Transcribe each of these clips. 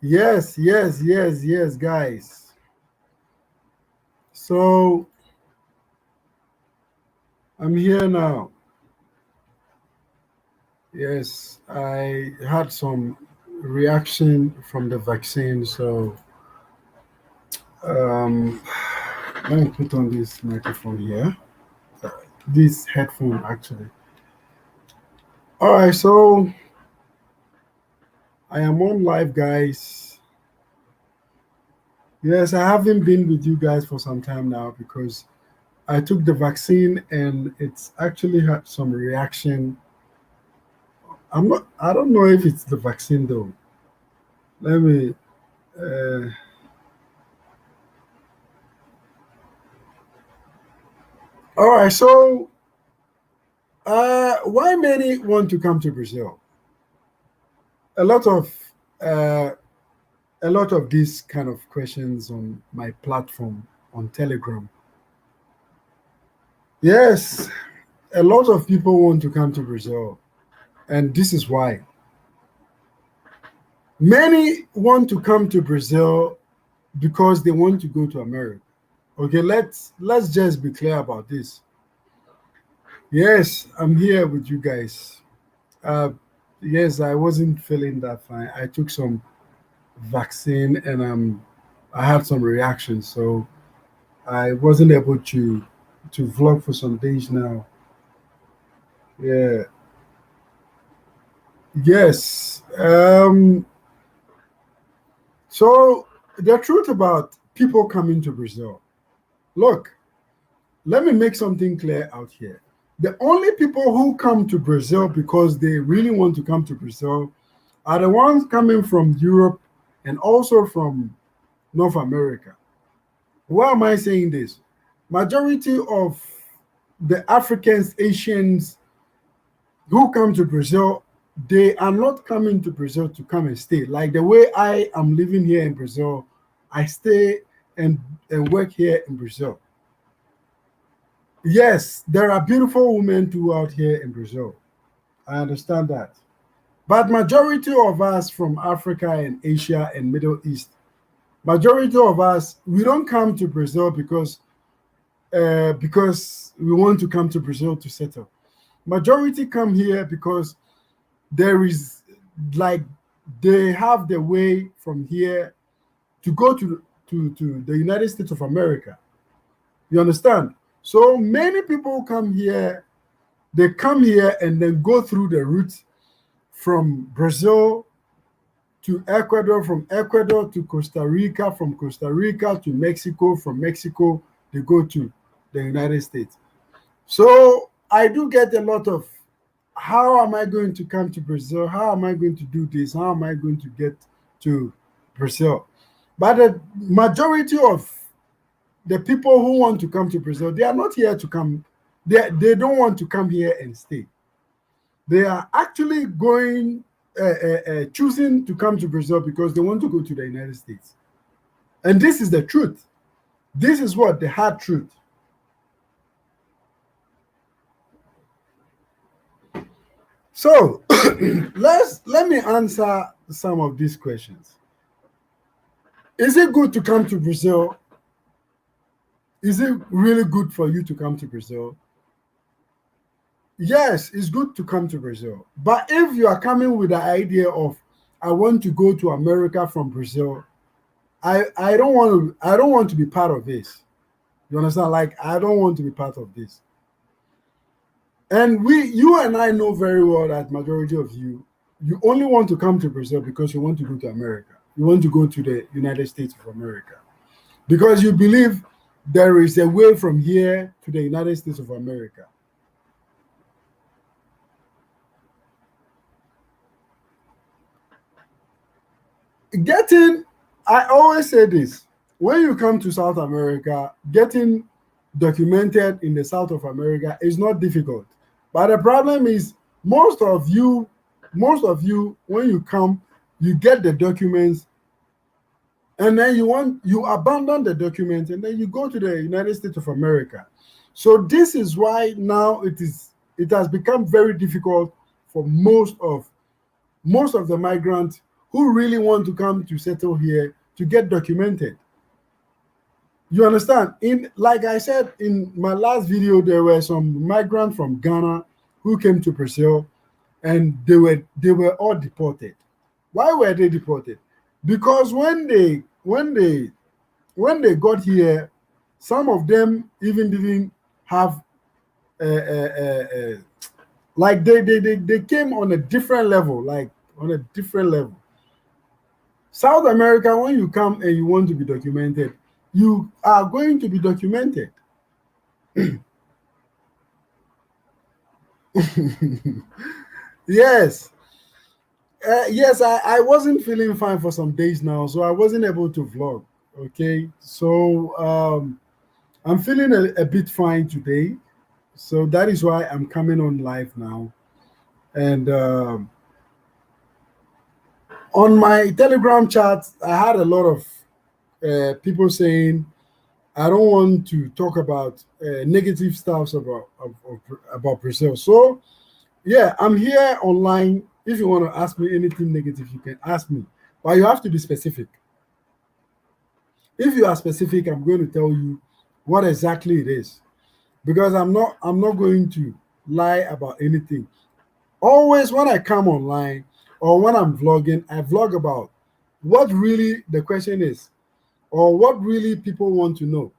Yes, yes, yes, yes, guys. So I'm here now. Yes, I had some reaction from the vaccine. So um, let me put on this microphone here. Uh, this headphone, actually. All right, so I am on live, guys. Yes, I haven't been with you guys for some time now because I took the vaccine and it's actually had some reaction. I don't know if it's the vaccine though. Let me, uh, all right, so why many want to come to Brazil? A lot of, uh, a lot of these kind of questions on my platform on Telegram. Yes, a lot of people want to come to Brazil, and this is why. Many want to come to Brazil because they want to go to America. Okay, let's just be clear about this. Yes, I'm here with you guys. Uh, yes, I wasn't feeling that fine. I took some vaccine and I had some reactions, so I wasn't able to vlog for some days now. Yeah. Yes. So the truth about people coming to Brazil. Look, let me make something clear out here. The only people who come to Brazil because they really want to come to Brazil are the ones coming from Europe and also from North America. Why am I saying this? Majority of the Africans, Asians who come to Brazil, they are not coming to Brazil to come and stay. Like the way I am living here in Brazil, I stay and work here in Brazil. Yes, there are beautiful women too out here in Brazil. I understand that. But majority of us from Africa and Asia and Middle East, majority of us, we don't come to Brazil because we want to come to Brazil to settle. Majority come here because there is like they have the way from here to go to the United States of America. You understand? So many people come here, they come here and then go through the route from Brazil to Ecuador, from Ecuador to Costa Rica, from Costa Rica to Mexico, from Mexico, they go to the United States. So I do get a lot of how am I going to come to Brazil? How am I going to do this? How am I going to get to Brazil? But the majority of the people who want to come to Brazil, they are not here to come. They don't want to come here and stay. They are actually choosing to come to Brazil because they want to go to the United States. And this is the truth. This is what the hard truth. So let me answer some of these questions. Is it good to come to Brazil? Is it really good for you to come to Brazil? Yes, it's good to come to Brazil. But if you are coming with the idea of I want to go to America from Brazil, I don't want to be part of this. You understand? Like I don't want to be part of this. And you and I know very well that majority of you only want to come to Brazil because you want to go to America. You want to go to the United States of America because you believe there is a way from here to the United States of America. I always say this, when you come to South America, getting documented in the South of America is not difficult. But the problem is most of you, when you come, you get the documents and then you abandon the documents and then you go to the United States of America. So this is why now it has become very difficult for most of the migrants who really want to come to settle here to get documented. You understand? In like I said in my last video, there were some migrants from Ghana who came to Brazil, and they were all deported. Why were they deported? Because when they got here, some of them even didn't have like they came on a different level, like on a different level. South America, when you come and you want to be documented, you are going to be documented. Yes. Yes, I wasn't feeling fine for some days now, so I wasn't able to vlog. Okay, so I'm feeling a bit fine today, so that is why I'm coming on live now. And on my Telegram chat, I had a lot of people saying I don't want to talk about negative stuff about Brazil. So yeah, I'm here online. If you want to ask me anything negative, you can ask me, but you have to be specific. If you are specific, I'm going to tell you what exactly it is, because I'm not going to lie about anything. Always when I come online or when I'm vlogging, I vlog about what really the question is or what really people want to know.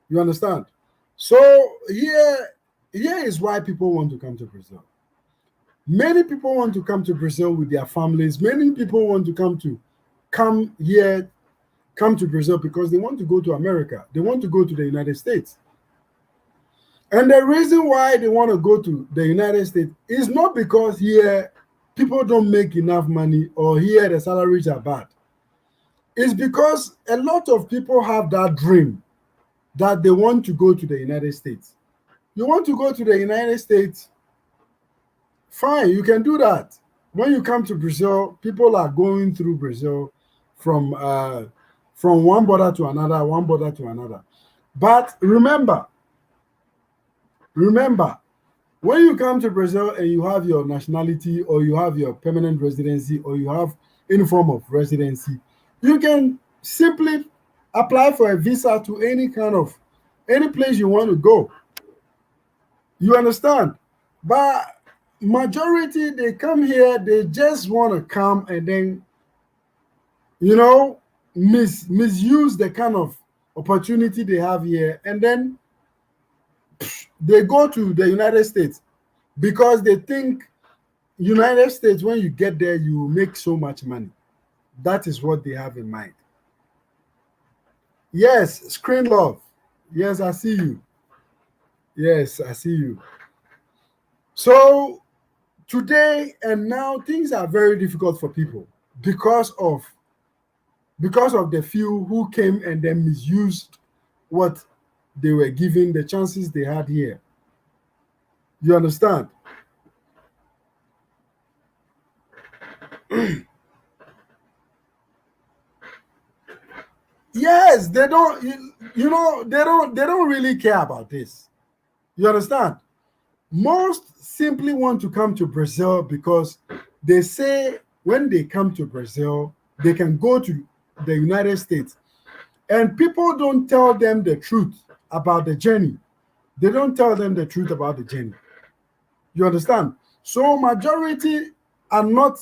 You understand? So here is why people want to come to Brazil. Many people want to come to Brazil with their families. Many people want to come here, come to Brazil because they want to go to America. They want to go to the United States. And the reason why they want to go to the United States is not because here people don't make enough money or here the salaries are bad. It's because a lot of people have that dream that they want to go to the United States. You want to go to the United States? Fine, you can do that. When you come to Brazil, people are going through Brazil from one border to another, one border to another. But remember, when you come to Brazil and you have your nationality or you have your permanent residency or you have any form of residency, you can simply apply for a visa to any place you want to go. You understand? But majority, they come here, they just want to come and then, misuse the kind of opportunity they have here, and then they go to the United States because they think United States, when you get there, you will make so much money. That is what they have in mind. Yes, screen love. Yes, I see you. Yes, I see you. So today and now things are very difficult for people because of the few who came and then misused what they were given, the chances they had here. You understand? Yes, they don't. They don't really care about this. You understand? Most simply want to come to Brazil because they say when they come to Brazil, they can go to the United States, and people don't tell them the truth about the journey. They don't tell them the truth about the journey. You understand? So majority are not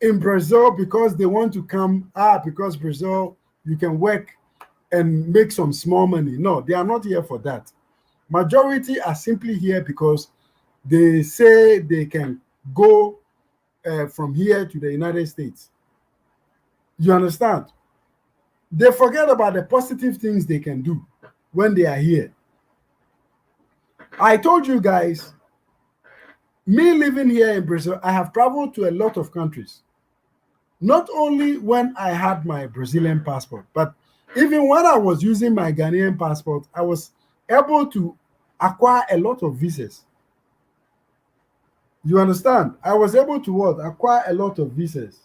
in Brazil because they want to come, because Brazil, you can work and make some small money. No, they are not here for that. Majority are simply here because they say they can go from here to the United States. You understand? They forget about the positive things they can do when they are here. I told you guys, me living here in Brazil, I have traveled to a lot of countries. Not only when I had my Brazilian passport, but even when I was using my Ghanaian passport, I was able to acquire a lot of visas. You understand? I was able to what? Acquire a lot of visas.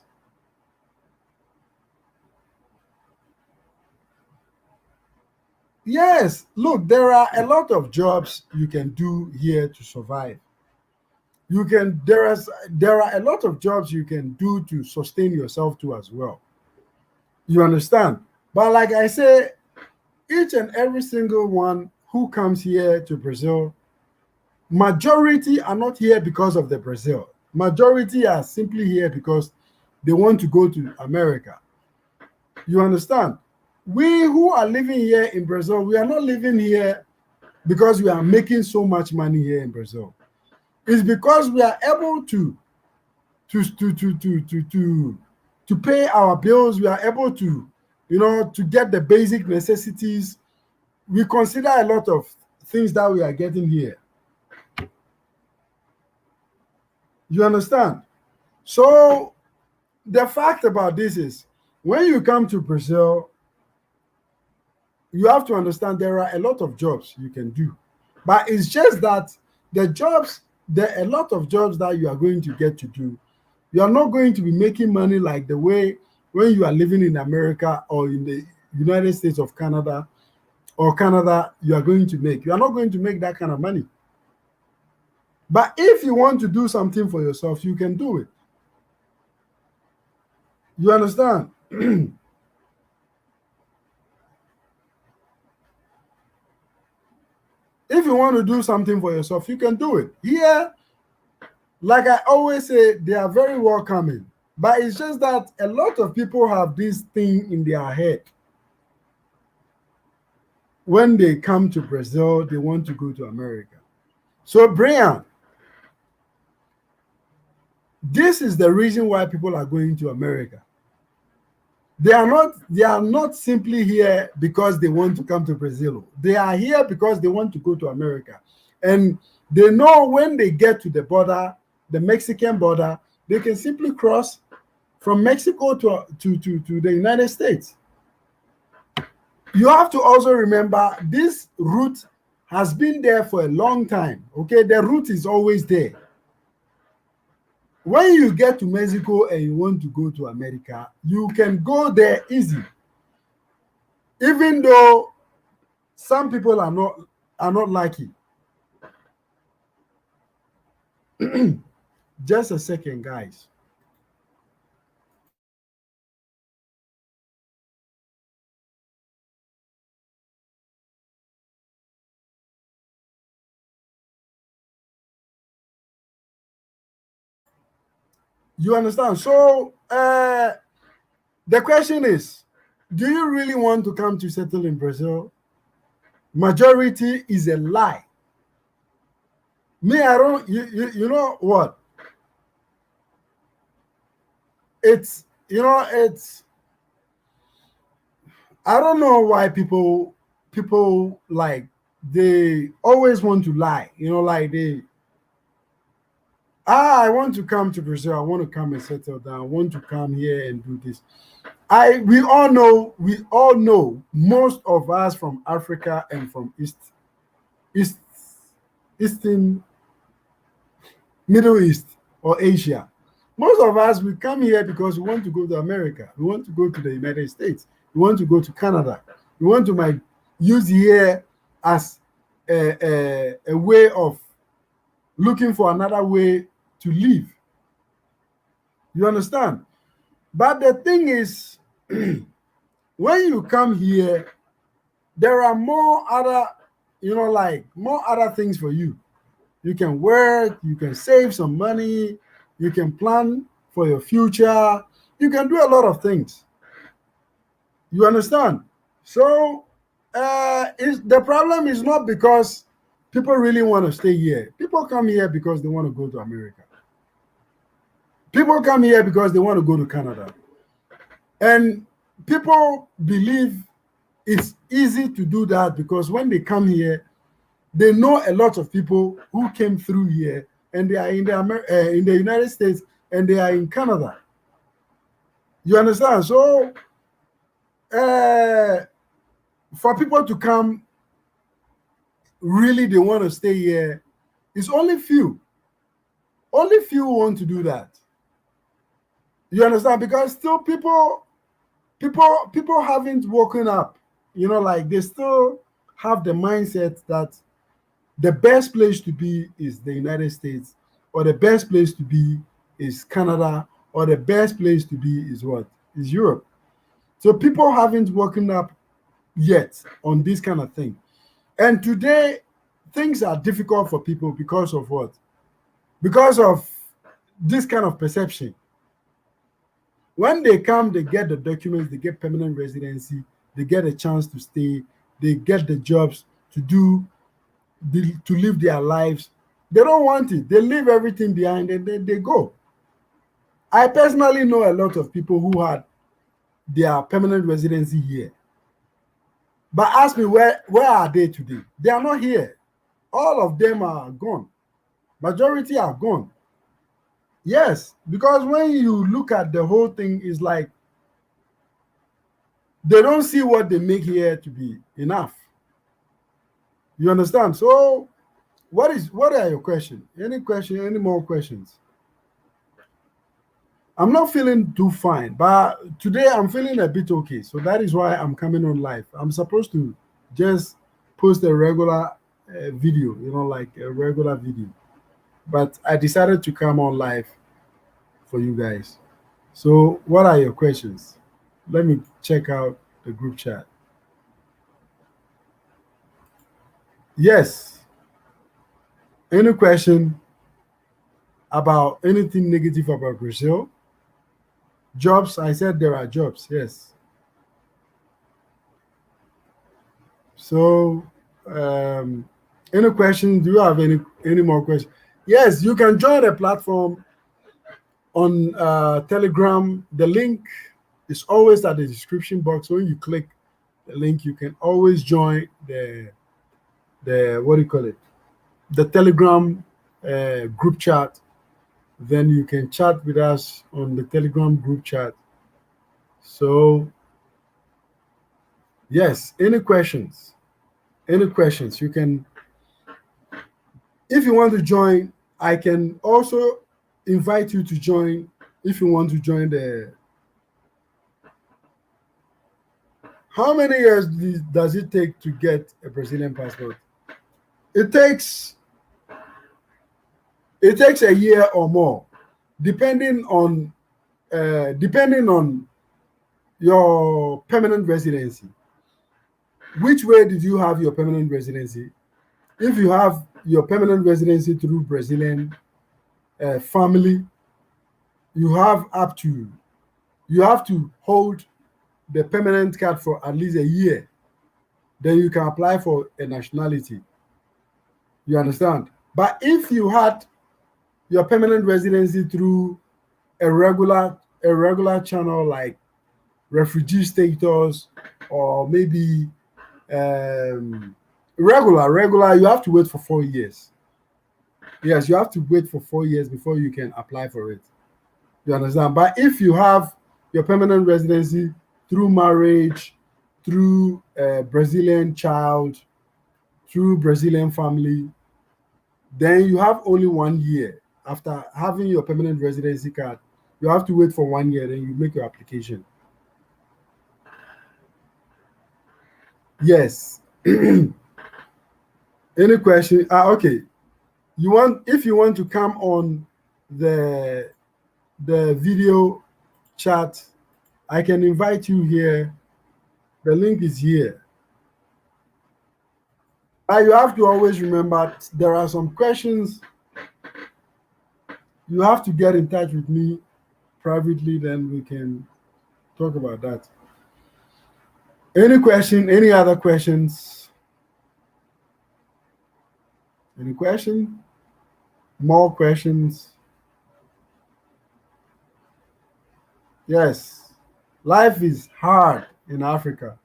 Yes, look, there are a lot of jobs you can do here to survive. You can there are a lot of jobs you can do to sustain yourself too as well. You understand? But like I say, each and every single one who comes here to Brazil, majority are not here because of the Brazil. Majority are simply here because they want to go to America. You understand? We who are living here in Brazil, we are not living here because we are making so much money here in Brazil. It's because we are able to to to to to to to pay our bills. We are able to, to get the basic necessities. We consider a lot of things that we are getting here. You understand? So the fact about this is, when you come to Brazil, you have to understand there are a lot of jobs you can do. But it's just that the jobs, there are a lot of jobs that you are going to get to do. You are not going to be making money like the way when you are living in America or in the United States of Canada or Canada, you are going to make. You are not going to make that kind of money. But if you want to do something for yourself, you can do it. You understand? If you want to do something for yourself, you can do it. Here, like I always say, they are very welcoming. But it's just that a lot of people have this thing in their head. When they come to Brazil, they want to go to America. So, Brian, this is the reason why people are going to America. They are not simply here because they want to come to Brazil. They are here because they want to go to America. And they know when they get to the border, the Mexican border, they can simply cross from Mexico to the United States. You have to also remember this route has been there for a long time. Okay, the route is always there. When you get to Mexico and you want to go to America, you can go there easy. Even though some people are not lucky. Just a second, guys. You understand? So the question is, do you really want to come to settle in Brazil? Majority is a lie. Me, I don't. You know what? It's. I don't know why people like they always want to lie. Like I want to come to Brazil. I want to come and settle down. I want to come here and do this. We all know most of us from Africa and from East Eastern Middle East or Asia. Most of us we come here because we want to go to America. We want to go to the United States. We want to go to Canada. We want to use here as a way of looking for another way to live. You understand? But the thing is, when you come here, there are more other, like more other things for you. You can work, you can save some money, you can plan for your future, you can do a lot of things. You understand? So the problem is not because people really want to stay here. People come here because they want to go to America. People come here because they want to go to Canada. And people believe it's easy to do that because when they come here, they know a lot of people who came through here and they are in the United States and they are in Canada. You understand? So for people to come, really they want to stay here, it's only few. Only few want to do that. You understand? Because still people haven't woken up. Like they still have the mindset that the best place to be is the United States or the best place to be is Canada, or the best place to be is what? Is Europe. So people haven't woken up yet on this kind of thing. And today, things are difficult for people because of what? Because of this kind of perception. When they come, they get the documents, they get permanent residency, they get a chance to stay, they get the jobs to do, to live their lives. They don't want it. They leave everything behind and then they go. I personally know a lot of people who had their permanent residency here. But ask me, where are they today? They are not here. All of them are gone. Majority are gone. Yes, because when you look at the whole thing, it's like they don't see what they make here to be enough. You understand? So what are your questions? Any more questions? I'm not feeling too fine, but today I'm feeling a bit okay. So that is why I'm coming on live. I'm supposed to just post a regular video, like a regular video. But I decided to come on live for you guys. So what are your questions? Let me check out the group chat. Yes. Any question about anything negative about Brazil? Jobs, I said there are jobs, yes. So, any questions? Do you have any more questions? Yes, you can join the platform on Telegram. The link is always at the description box. When you click the link, you can always join the what do you call it? The Telegram group chat. Then you can chat with us on the Telegram group chat. So, yes, any questions? Any questions? You can, if you want to join, I can also invite you to join if you want to join the. How many years does it take to get a Brazilian passport? It takes a year or more, depending on your permanent residency. Which way did you have your permanent residency? If you have your permanent residency through Brazilian family, you have to hold the permanent card for at least a year. Then you can apply for a nationality. You understand? But if you had your permanent residency through a regular channel like refugee status, or maybe regular, you have to wait for 4 years. Yes, you have to wait for 4 years before you can apply for it. You understand? But if you have your permanent residency through marriage, through a Brazilian child, through Brazilian family, then you have only 1 year. After having your permanent residency card, you have to wait for 1 year, then you make your application. Yes. Any question? Okay. If you want to come on the video chat, I can invite you here. The link is here. You have to always remember there are some questions. You have to get in touch with me privately, then we can talk about that. Any question? Any other questions? Any question? More questions? Yes. Life is hard in Africa.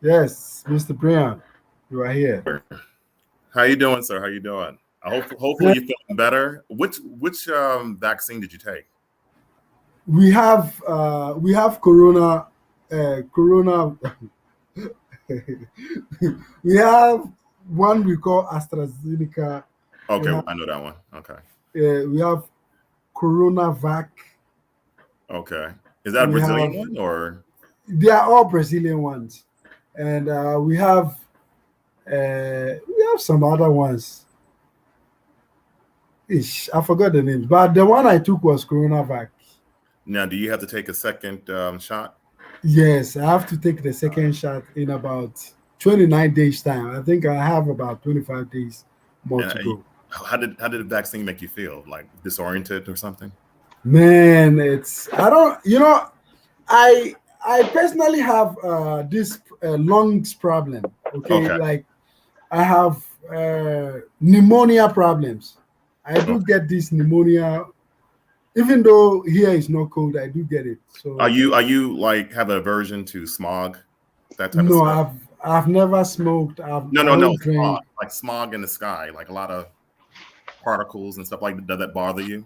Yes, Mr. Brian, you are here. How you doing, sir? How you doing? Hopefully you're feeling better. Which vaccine did you take? We have corona. We have one we call AstraZeneca. Okay, I know that one. Okay. We have CoronaVac. Okay. Is that a Brazilian one or? They are all Brazilian ones, and we have some other ones. Ish, I forgot the name, but the one I took was CoronaVac. Now, do you have to take a second shot? Yes, I have to take the second shot in about 29 days time. I think I have about 25 days more And to go. how did the vaccine make you feel? Like disoriented or something? Man, it's I don't I personally have this lungs problem. Okay, Okay. like I have pneumonia problems. I do Okay. get this pneumonia, even though here is not cold. I do get it. Are So you like have an aversion to smog, that type of no, stuff? I've never smoked. No, I no, no. don't Smog, drink. like smog in the sky, like a lot of particles and stuff like that. Does that bother you?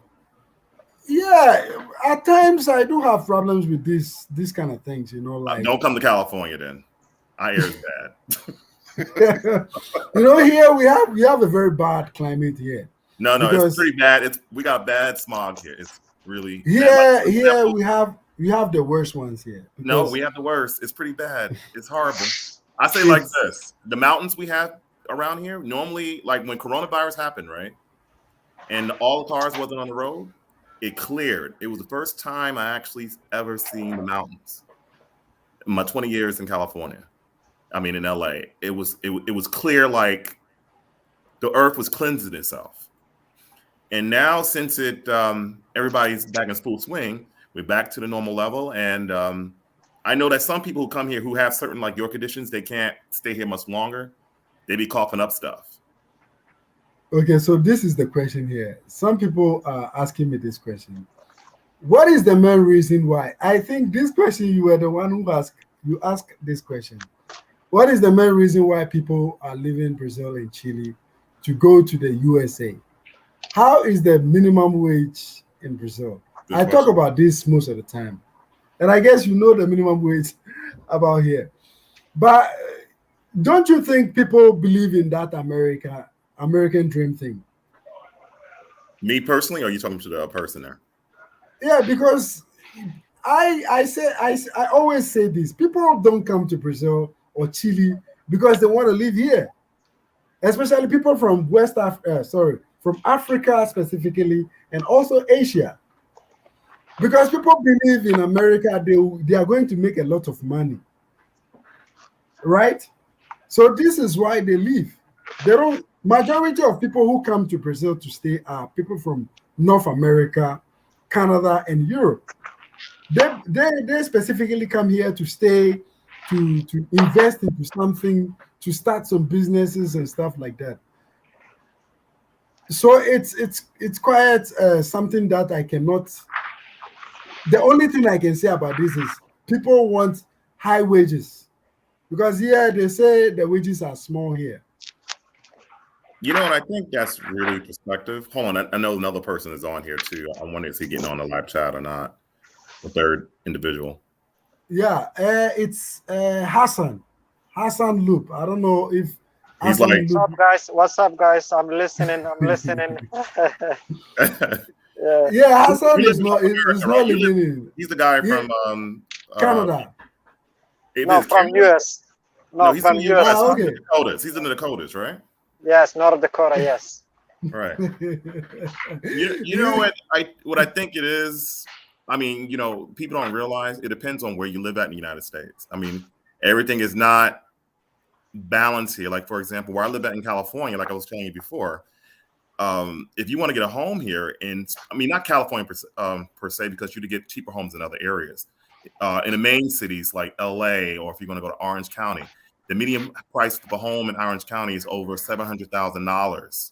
Yeah, at times I do have problems with this kind of things. Like Don't come to California then. Our air is bad. here we have a very bad climate here No, no, it's because pretty bad. We got bad smog here. It's really bad. Like here for here example, we have the worst ones here no, because we have the worst. It's pretty bad. It's horrible. I say like it's this: the mountains we have around here normally, like when coronavirus happened, right? And all the cars wasn't on the road, it cleared. It was the first time I actually ever seen the mountains in my 20 years in California. I mean, in LA, it was clear, like the earth was cleansing itself. And now, since everybody's back in full swing, we're back to the normal level. And I know that some people who come here who have certain like your conditions, they can't stay here much longer. They be coughing up stuff. okay. So this is the question here. Some people are asking me this question. What is the main reason why? I think this question you were the one who asked this question. What is the main reason why people are leaving Brazil and Chile to go to the USA? How is the minimum wage in Brazil? Good I talk question. about this most of the time. And I guess you know the minimum wage about here. But don't you think people believe in that American dream thing? Me personally, or are you talking to the person there? Yeah, because I always say this. People don't come to Brazil or Chile because they want to live here. Especially people from from Africa specifically, and also Asia. Because people believe in America, they are going to make a lot of money, right? So this is why they leave. They don't. Majority of people who come to Brazil to stay are people from North America, Canada, and Europe. They specifically come here to stay, to invest into something, to start some businesses and stuff like that. So it's quite something that I cannot. The only thing I can say about this is people want high wages because here they say the wages are small here. You know what? I think that's really perspective. Hold on. I know another person is on here too. I wonder is he getting on the live chat or not? The third individual. Yeah, it's Hassan Loop. I don't know if He's like, Hassan What's up, Loop. guys? What's up, guys? I'm listening. I'm listening. Yeah. Yeah, Hassan you live is in not North is America, not right? living in He's the guy he, from Canada. it No, is from Canada? US. No, No, he's in from the US. US. Ah, He's Not, in the okay. Dakotas. He's in the Dakotas, right? yes, North Dakota. Yes. Right. You know what I think it is? I mean, people don't realize it depends on where you live at in the United States. I mean, everything is not balanced here. Like, for example, where I live at in California, like I was telling you before, if you want to get a home here I mean, not California per se, because you to get cheaper homes in other areas. In the main cities like LA, or if you're going to go to Orange County, the median price for a home in Orange County is over $700,000.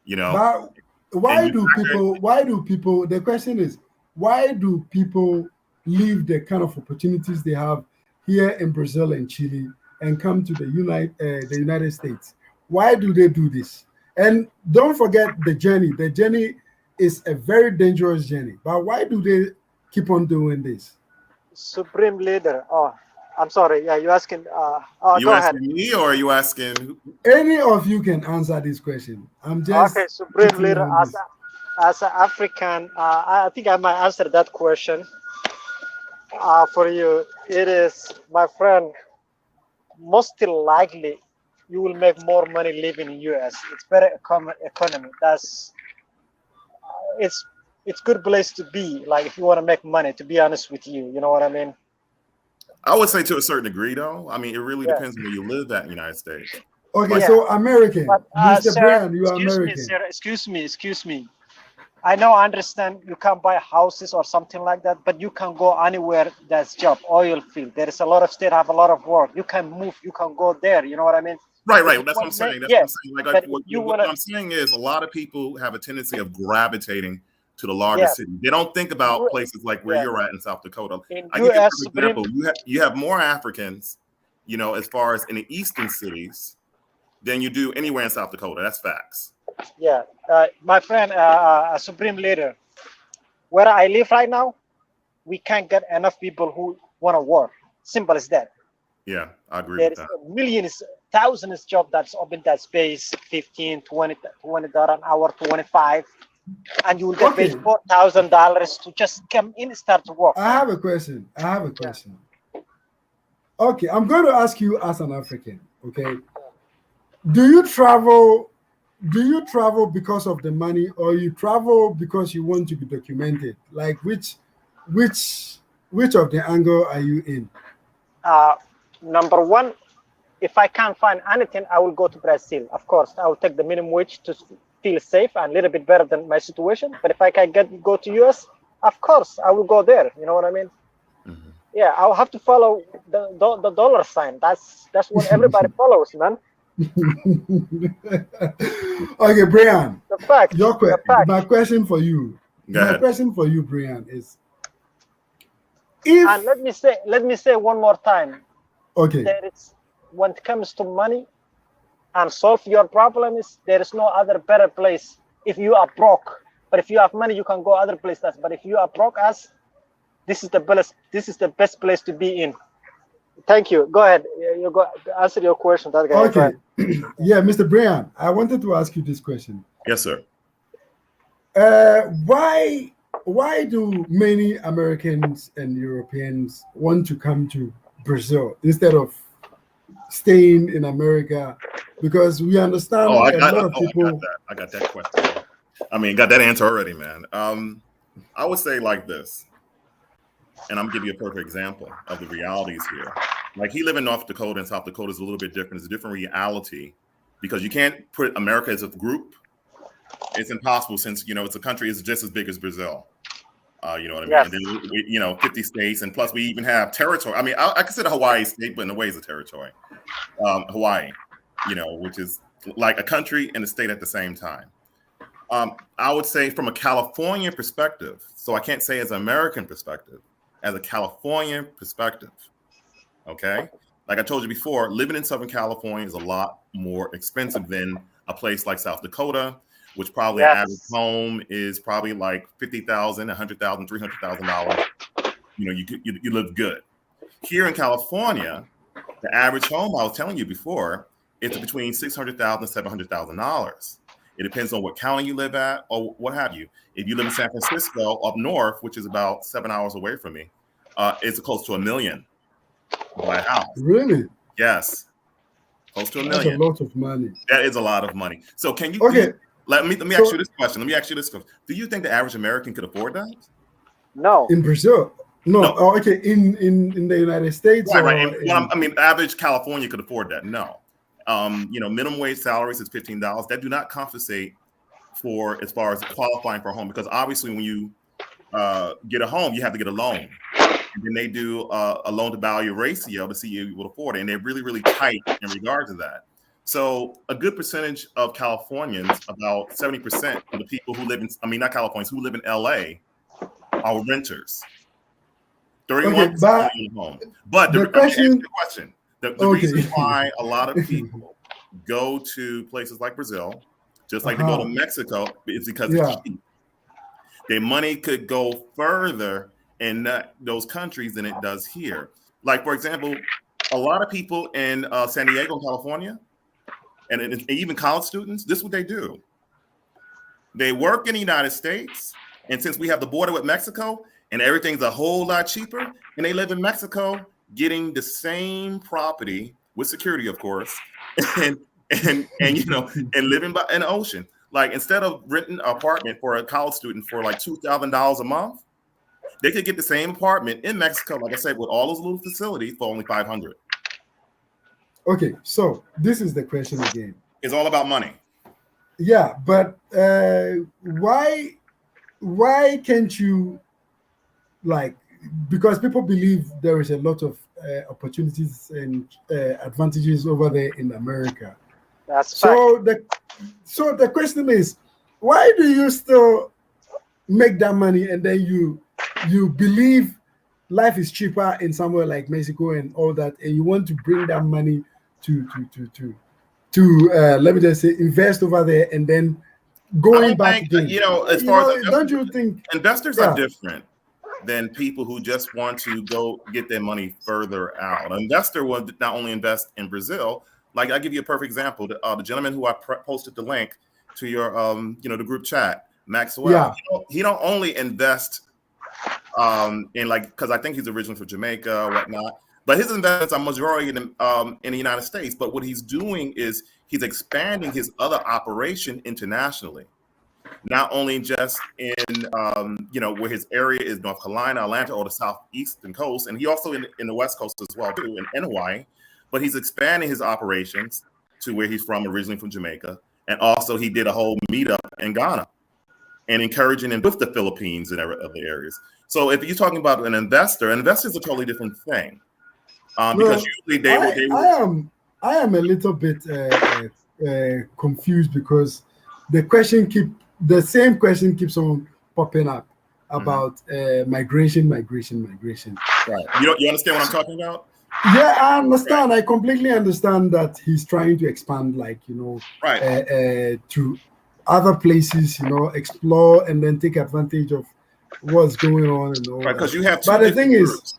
But And why you do people? Why do people? The question is, why do people leave the kind of opportunities they have here in Brazil and Chile and come to the United States? Why do they do this? And don't forget the journey. The journey is a very dangerous journey. But why do they keep on doing this? Supreme leader. Oh, I'm sorry. Yeah, you asking. Oh, you go ahead. asking me, or are you asking? Any of you can answer this question. I'm Okay, just Supreme putting leader. on this. As an African, I think I might answer that question. For you, it is my friend. Most likely, you will make more money living in US. It's better economy. It's it's good place to be. Like if you want to make money, to be honest with you, you know what I mean? I would say to a certain degree, though. I mean, it really Yeah. depends on where you live at in the United States. Okay, Yeah. so American, But Mr. sir, Brian, you are excuse me, American. sir, excuse me. I know, I understand you can't buy houses or something like that, but you can go anywhere that's job, oil field. There is a lot of state have a lot of work. You can move, you can go there. You know what I mean? Right, If right. you That's what I'm want, saying. That's what yeah. I'm saying. But if What, you what wanna, I'm saying is a lot of people have a tendency of gravitating to the larger yeah, cities. They don't think about places like where yeah. you're at in South Dakota. In I give you a U.S. perfect Supreme, example. You have more Africans, as far as in the eastern cities than you do anywhere in South Dakota. That's facts. yeah. My friend, Supreme Leader, where I live right now, we can't get enough people who want to work. Simple as that. Yeah, I agree There with is that. millions, thousands job that's open that space, 15, $20 an hour, 25, and you will get paid Okay, $4,000 to just come in and start to work. I have a question. Yeah. Okay, I'm going to ask you as an African. Okay, do you travel? Do you travel because of the money, or you travel because you want to be documented? Like which, which of the angle are you in? Number one, if I can't find anything, I will go to Brazil. Of course, I will take the minimum wage to feel safe and a little bit better than my situation. But if I can go to US, of course, I will go there. You know what I mean? Mm-hmm. Yeah, I'll have to follow the dollar sign. That's what everybody follows, man. Okay, Brian. The fact, the fact. My question for you. Go My ahead. question for you, Brian, is if And let me say one more time. okay, There is, when it comes to money and solve your problems, there is no other better place if you are broke. But if you have money, you can go other places. But if you are broke, this is the best place to be in. Thank you. Go ahead. You go answer your question. That guy. okay, yeah, Mr. Brian, I wanted to ask you this question. Yes, sir. Why do many Americans and Europeans want to come to Brazil instead of staying in America? Because we understand Oh, a lot of people. I got that question. I mean, got that answer already, man. I would say like this, and I'm gonna give you a perfect example of the realities here. Like he live in North Dakota, and South Dakota is a little bit different. It's a different reality because you can't put America as a group. It's impossible since it's a country is just as big as Brazil. You know what I mean? Yes. And then we, 50 states, and plus we even have territory. I mean, I consider Hawaii a state, but in a way, it's a territory. Hawaii, which is like a country and a state at the same time. I would say from a California perspective, so I can't say as an American perspective, as a California perspective, okay? Like I told you before, living in Southern California is a lot more expensive than a place like South Dakota, which probably an average home is probably like $50,000, $100,000, $300,000. You live good. Here in California, the average home I was telling you before, it's between $600,000 and $700,000. It depends on what county you live at or what have you. If you live in San Francisco up north, which is about 7 hours away from me, it's close to $1 million to buy a house. Really? Yes, close to $1 That's million. a lot of money. That is a lot of money. So can you? Okay. Let me ask you this question. Let me ask you this question. Do you think the average American could afford that? No. In Brazil? No. Oh, okay. In the United States? Right. I mean, average California could afford that. No. Minimum wage salaries is $15. That do not compensate for as far as qualifying for a home, because obviously when you get a home, you have to get a loan. And then they do a loan to value ratio to see if you will afford it. And they're really, really tight in regard to that. So a good percentage of Californians, about 70% of the people who live not Californians, who live in LA are renters. 31% own a home. But the question. The reason why a lot of people go to places like Brazil, just like they go to Mexico, is because it's cheap. Their money could go further in those countries than it does here. Like, for example, a lot of people in San Diego, California, and even college students, this is what they do. They work in the United States, and since we have the border with Mexico and everything's a whole lot cheaper, and they live in Mexico getting the same property with security, of course, and and you know, and living by an ocean. Like instead of renting an apartment for a college student for like $2,000 a month, they could get the same apartment in Mexico, like I said, with all those little facilities for only 500. Okay, so this is the question again. It's all about money. Yeah, but why can't you, like, because people believe there is a lot of opportunities and advantages over there in America. That's So the question is, why do you still make that money and then you believe life is cheaper in somewhere like Mexico and all that, and you want to bring that money to let me just say invest over there and then going back again? You know, as far as don't you think investors are different than people who just want to go get their money further out? An investor will not only invest in Brazil. Like I'll give you a perfect example. The gentleman who I posted the link to your the group chat, Maxwell. Yeah. He don't only invest in, like, because I think he's originally from Jamaica or whatnot, but his investments are majority in the United States. But what he's doing is he's expanding his other operation internationally, not only just in where his area is, North Carolina, Atlanta, or the southeastern coast, and he also in the West Coast as well too, in Hawaii. But he's expanding his operations to where he's from, originally from Jamaica, and also he did a whole meetup in Ghana, and encouraging him with the Philippines and other areas. So if you're talking about an investor is a totally different thing, because usually I am a little bit confused because the same question keeps on popping up about migration. Right. You understand what I'm talking about? Yeah, I understand. Right. I completely understand that he's trying to expand, to other places, explore and then take advantage of what's going on and all. Right, because you have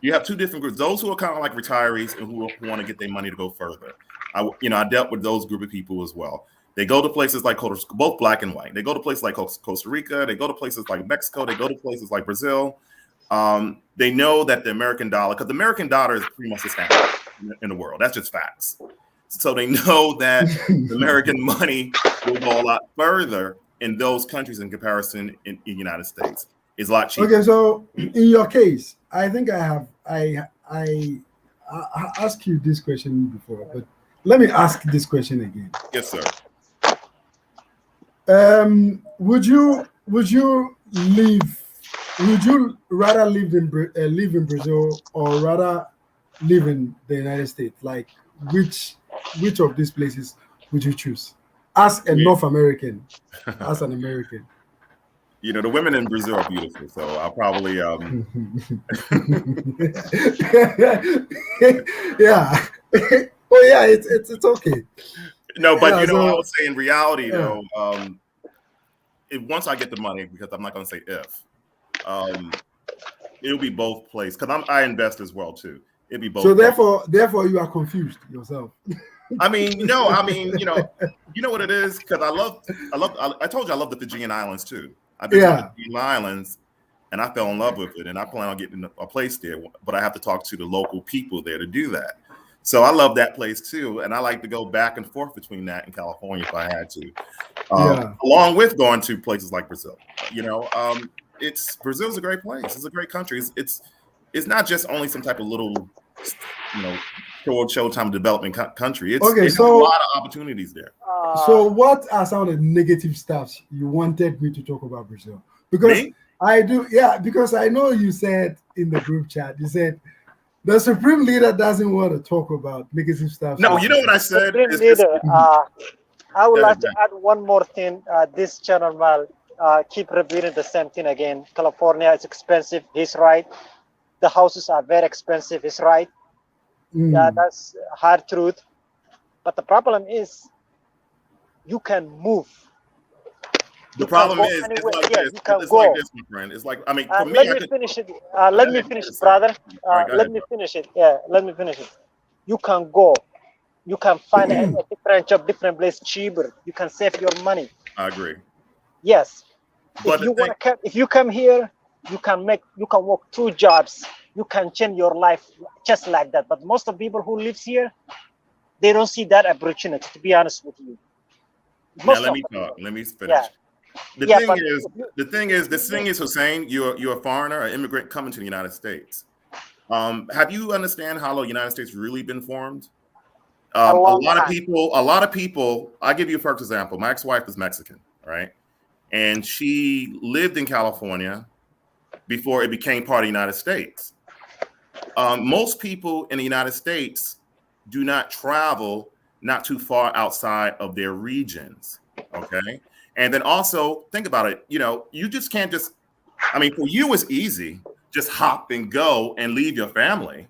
you have two different groups. Those who are kind of like retirees and who want to get their money to go further. I dealt with those group of people as well. They go to places like both black and white. They go to places like Costa Rica. They go to places like Mexico. They go to places like Brazil. They know that the American dollar, because the American dollar is pretty much the standard in the world. That's just facts. So they know that the American money will go a lot further in those countries in comparison in the United States. It's a lot cheaper. Okay, so in your case, I think I asked you this question before, but let me ask this question again. Yes, sir. Would you rather live in Brazil or rather live in the United States? Like which of these places would you choose as a North American, as an American? The women in Brazil are beautiful, so I'll probably yeah. Oh yeah, it's okay. No, but I would say in reality though, once I get the money, because I'm not going to say if, it'll be both places, because I invest as well too. It'd be both. So therefore you are confused yourself. I mean, you know what it is, because I told you I love the Fijian Islands too. I've been to the Fijian Islands, and I fell in love with it, and I plan on getting a place there, but I have to talk to the local people there to do that. So I love that place too, and I like to go back and forth between that and California if I had to, along with going to places like Brazil. Brazil's a great place. It's a great country. It's not just only some type of little, showtime development country. It's a lot of opportunities there. So what are some of the negative stuff you wanted me to talk about Brazil? Because I do, because I know you said in the group chat, you said the Supreme Leader doesn't want to talk about negative stuff. No, you know what I said? Supreme Leader, I would like to add one more thing. This channel will keep repeating the same thing again. California is expensive. He's right. The houses are very expensive. He's right. Yeah, that's hard truth. But the problem is, you can move. The problem is, it's like this. It's like this, my friend. It's like, for me, let me finish it. Let me finish it, brother. Let me finish it. Yeah, let me finish it. You can go. You can find a different job, different place, cheaper. You can save your money. I agree. Yes. But if you come here, you can work 2 jobs. You can change your life just like that. But most of the people who lives here, they don't see that opportunity. To be honest with you, Now most let of me them. talk. Let me finish. Yeah, The yeah, thing but is, Hussein, you're a foreigner, an immigrant coming to the United States. Have you understand how the United States really been formed? a A long lot of time. people. I give you a first example. My ex-wife is Mexican, right? And she lived in California before it became part of the United States. Most people in the United States do not travel not too far outside of their regions. Okay. And then also think about it. You just can't just, I mean, for you, it's easy. Just hop and go and leave your family.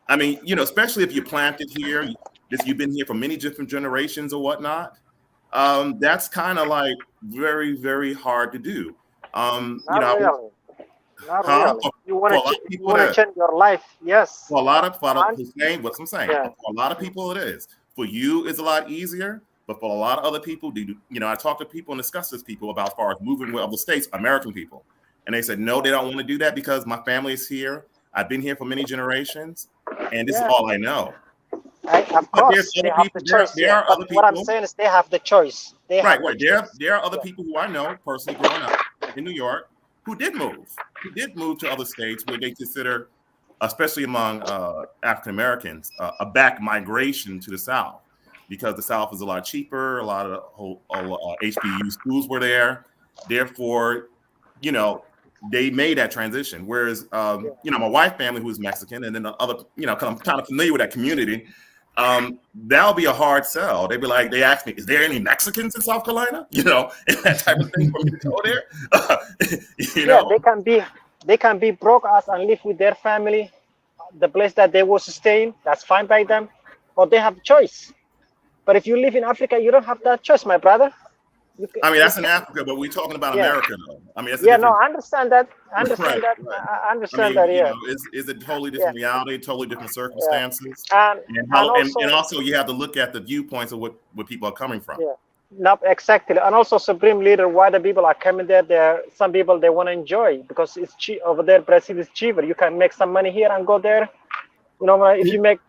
I mean, especially if you're planted here, you've been here for many different generations or whatnot. That's kind of like very, very hard to do. Not really. Not Huh? really. For a lot of You people, want it to is. change your life? Yes. For a lot of And, Hussein, what I'm saying, yeah. for a lot of people, it is. For you, it's a lot easier. But for a lot of other people, I talk to people and discuss this people about as far as moving with other states, American people, and they said no, they don't want to do that because my family is here. I've been here for many generations, and this is Yeah. all I know. Of But there's course, they other have people. the choice There here. are But other what I'm people. saying is they have the choice. They Right. have the choice. There are other Yeah. people who I know personally growing up in New York who did move to other states where they consider, especially among African Americans, a back migration to the South because the South is a lot cheaper. A lot of HBU schools were there. Therefore, they made that transition. Whereas, my wife's family, who is Mexican, and then the other, because I'm kind of familiar with that community, that'll be a hard sell. They ask me, is there any Mexicans in South Carolina? And that type of thing for me to go there. Yeah, they can be broke ass and live with their family, the place that they was staying. That's fine by them, or they have choice. But if you live in Africa, you don't have that choice, my brother. I mean, that's in Africa, but we're talking about Yeah. America, though. I mean, that's a Yeah, no, different. I understand that. I understand Right, that. right. I I understand mean, that. Yeah, it's a totally yeah, different reality, totally different yeah. circumstances, And and and how, and also, also you have to look at the viewpoints of what people are coming from. yeah, not exactly. And also, supreme leader, why the people are coming there? Some people they want to enjoy because it's cheap over there. Brazil is cheaper. You can make some money here and go there. If you make,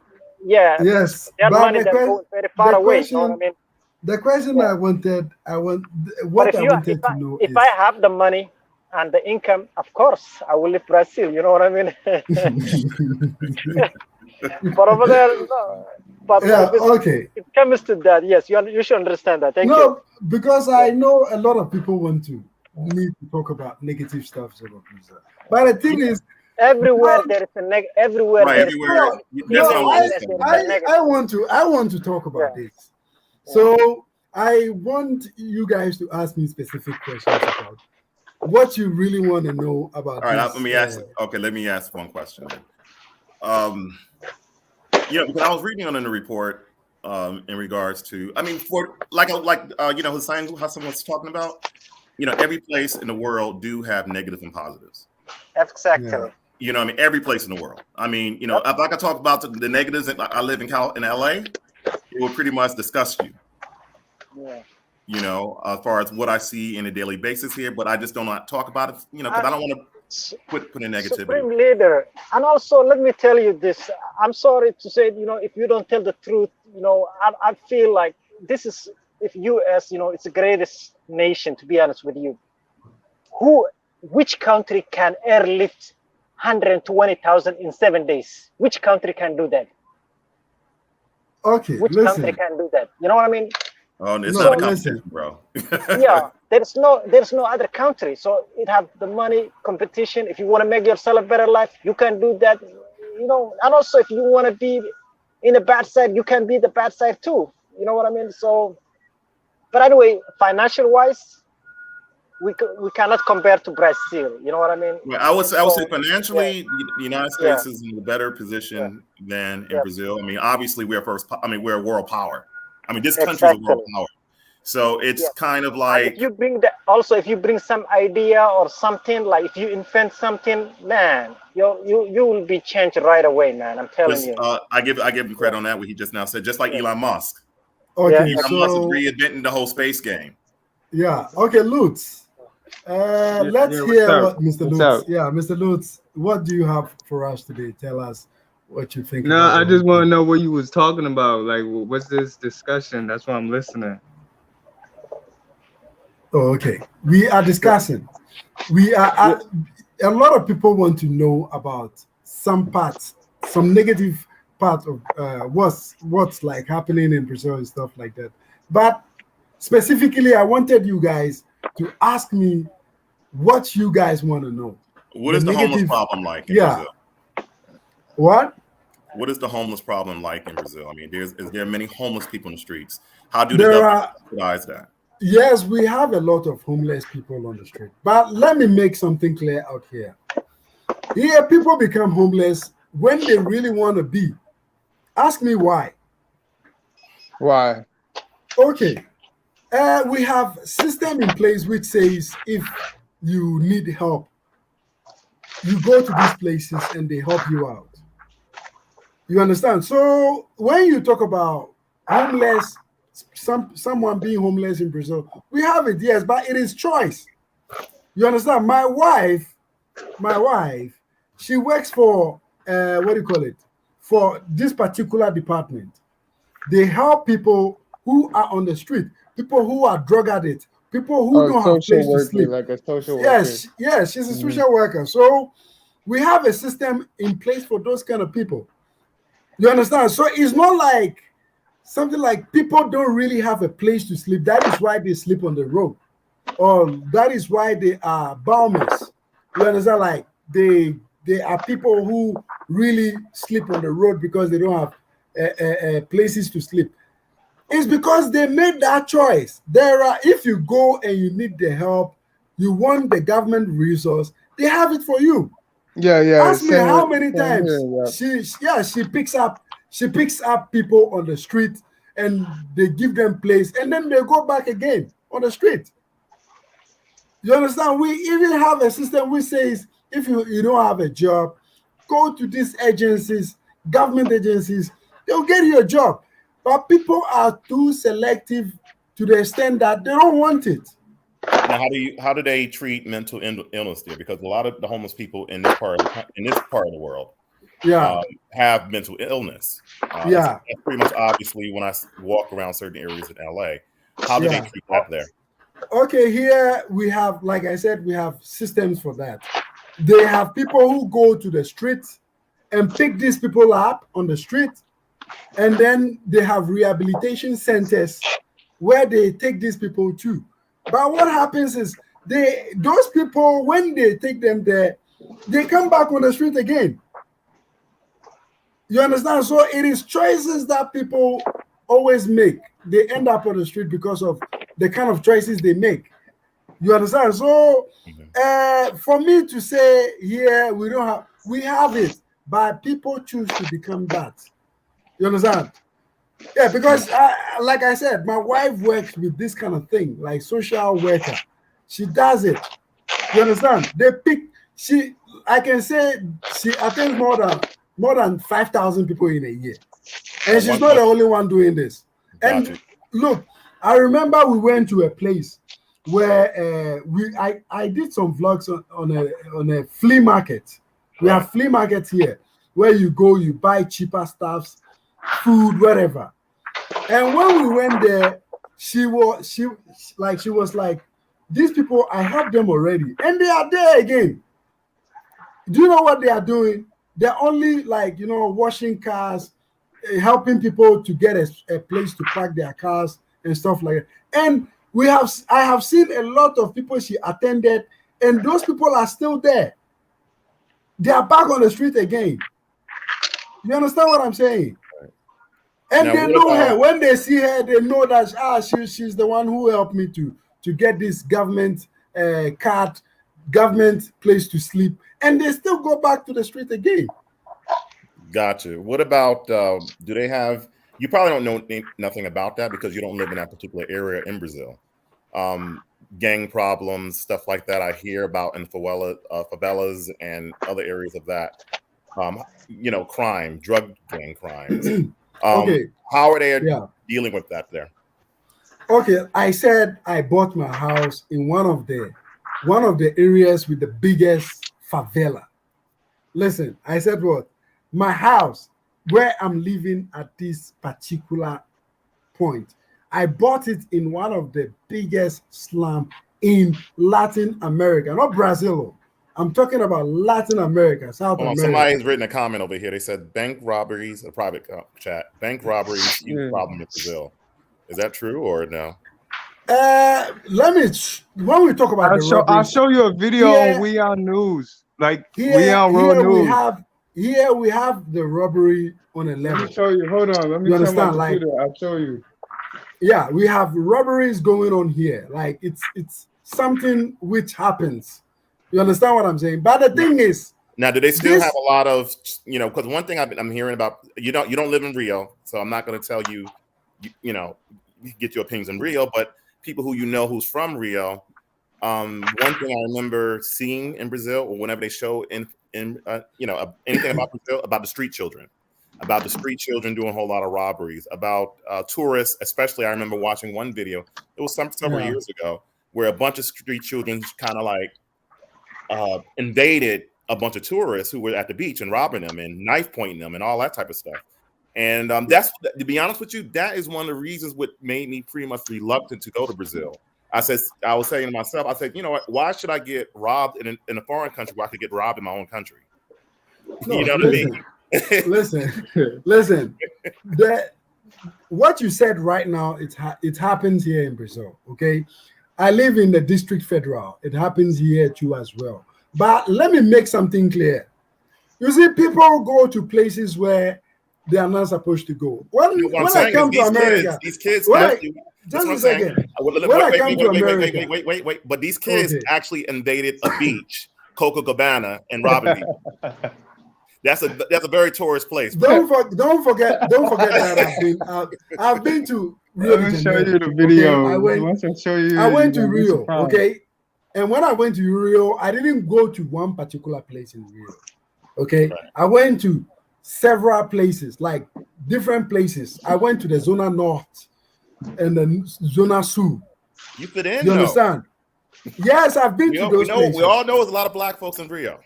yeah, Yes, that but money they're going very far the away. You know what I question, mean? the question Yeah. But what I wanted to know if is, I have the money and the income, of course, I will leave Brazil. You know what I mean? But over there, no. But yeah, if okay. it comes to that, yes, you should understand that. Thank you. No, because I know a lot of people want to me to talk about negative stuff about Brazil. But the thing is, Everywhere no, there is everywhere Right, there is everywhere. no, That's no, what I everywhere want I, to there is say. a I negative. want to talk Yeah. about this. So I want you guys to ask me specific questions about what you really want to know about All right, this. let me ask. Okay, let me ask one question then. Because I was reading on in the report in regards to, I mean, for Hassan was talking about, every place in the world do have negatives and positives. Exactly. I mean, every place in the world. I mean, Yep. if I could talk about the negatives, I live in LA, it would pretty much disgust you. Yeah. As far as what I see in a daily basis here, but I just don't want to talk about it, because I don't want to put in negativity. Supreme leader, and also let me tell you this. I'm sorry to say, if you don't tell the truth, I feel like this is, if U.S., it's the greatest nation, to be honest with you. Which country can airlift 120,000 in 7 days? Which country can do that? Okay, Which country listen. can do that? You know what I mean? Oh, it's No, not a competition, listen. bro. Yeah, there's no other country. So it have the money competition. If you want to make yourself a better life, you can do that. And also if you want to be in the bad side, you can be the bad side too. You know what I mean? So, but anyway, financial wise, we cannot compare to Brazil. You know what I mean? Well, I would say financially, yeah, the United yeah, States is in a better yeah, position than in yeah, Brazil. I mean, obviously we're we're a world power. I mean, this country is a world exactly. power. So it's Yeah. kind of And like, if you bring some idea or something, like if you invent something, man, you will be changed right away, man. I'm telling just you. I give him credit Yeah, on that, what he just now said, just like yeah, Elon Musk. yeah, Okay, Elon Musk is so reinventing the whole space game. yeah, okay, Lutz. Let's Yeah, what's hear up? what Mr. What's Lutz. up? Yeah, Mr. Lutz, what do you have for us today? Tell us what you think No, about I the just whole want to thing. know what you was talking about. Like, what's this discussion? That's why I'm listening. Oh, okay. We are discussing. We are. A lot of people want to know about some parts, some negative part of what's like happening in Brazil and stuff like that. But specifically, I wanted you guys to ask me what you guys want to know. What The is the homeless negative, problem like in yeah. Brazil? What? What is the homeless problem like in Brazil? I mean, is there many homeless people in the streets? How do the There government are. subsidize that? Yes, we have a lot of homeless people on the street. But let me make something clear out here. Here, people become homeless when they really want to be. Ask me why. Why? Okay. We have system in place which says if you need help, you go to these places and they help you out. You understand? So when you talk about homeless, someone being homeless in Brazil, we have it, yes, but it is choice. You understand? My wife, she works for what do you call it? For this particular department. They help people who are on the street, people who are drug addicts, people who don't have Social place to worker, sleep. like a social worker. Yes, she's a social worker. So we have a system in place for those kind of people. You understand? So it's not like something like people don't really have a place to sleep. That is why they sleep on the road, or that is why they are bombers. You understand? Like they are people who really sleep on the road because they don't have places to sleep. It's because they made that choice. There are, if you go and you need the help, you want the government resource, they have it for you. Yeah, yeah. Ask me Same how with, many same times here, yeah. she picks up people on the street and they give them place and then they go back again on the street. You understand? We even have a system which says if you don't have a job, go to these agencies, government agencies, they'll get you a job. But people are too selective to the extent that they don't want it. Now, how do they treat mental illness there? Because a lot of the homeless people in this part of the world Yeah, have mental illness. That's yeah, pretty much obviously when I walk around certain areas in LA. How do they yeah. treat that there? Okay, here we have, like I said, we have systems for that. They have people who go to the streets and pick these people up on the street, and then they have rehabilitation centers where they take these people to. But what happens is those people, when they take them there, they come back on the street again. You understand? So it is choices that people always make. They end up on the street because of the kind of choices they make. You understand? So for me to say here we have it, but people choose to become that. You understand? Yeah, because like I said, my wife works with this kind of thing, like social worker. She does it. You understand? They pick. I can say she attends more than 5,000 people in a year, and she's not the only one doing this. And look, I remember we went to a place where I did some vlogs on a flea market. We have flea markets here where you go, you buy cheaper stuffs, food, whatever. And when we went there, she was like, these people, I helped them already, and they are there again. Do you know what they are doing? They're only washing cars, helping people to get a place to park their cars and stuff like that. And I have seen a lot of people she attended, and those people are still there. They are back on the street again. You understand what I'm saying? And now, they know her. When they see her, they know that she's the one who helped me to get this government card, government place to sleep, and they still go back to the street again. Gotcha. What about do they have? You probably don't know nothing about that because you don't live in that particular area in Brazil. Gang problems, stuff like that. I hear about in favelas and other areas of that. Crime, drug gang crimes. Okay. How are they dealing with that there? Okay, I said I bought my house in one of the areas with the biggest favela. Listen, I said what? my house where I'm living at this particular point. I bought it in one of the biggest slums in Latin America, not Brazil. I'm talking about Latin America, South America. Somebody's written a comment over here. They said bank robberies, a private chat. Bank robberies, huge problem in Brazil. Is that true or no? Let me. When we talk about I'll show you a video on We On News. Like We On World News. We have the robbery on a level. Let me show you. Hold on. Let me show my computer. I'll show you. Yeah, we have robberies going on here. Like it's something which happens. You understand what I'm saying? But the thing is, now, do they still have a lot of, because one thing I'm hearing about, you don't live in Rio, so I'm not going to tell you, get your opinions in Rio, but people who who's from Rio, one thing I remember seeing in Brazil, or whenever they show anything about Brazil, about the street children doing a whole lot of robberies, about tourists, especially. I remember watching one video, it was several years ago, where a bunch of street children kind of like invaded a bunch of tourists who were at the beach and robbing them and knife pointing them and all that type of stuff. And that's, to be honest with you, that is one of the reasons what made me pretty much reluctant to go to Brazil. I was saying to myself, I said, you know what, why should I get robbed in a foreign country where I could get robbed in my own country? No, you know what I mean? listen. What you said right now, it happens here in Brazil, okay? I live in the District Federal. It happens here too as well. But let me make something clear. You see, people go to places where they are not supposed to go. When I come to America, these kids. Just a second. Wait. But these kids actually invaded a beach, Copacabana, and robbing people. That's a very tourist place. Don't forget that I've been to Rio. Let me show you the video. Okay? I went to Rio, okay? And when I went to Rio, I didn't go to one particular place in Rio, okay? Right. I went to several places, like different places. I went to the Zona North and the Zona Sul. You fit in, you understand? Yes, I've been to those places. We all know there's a lot of black folks in Rio.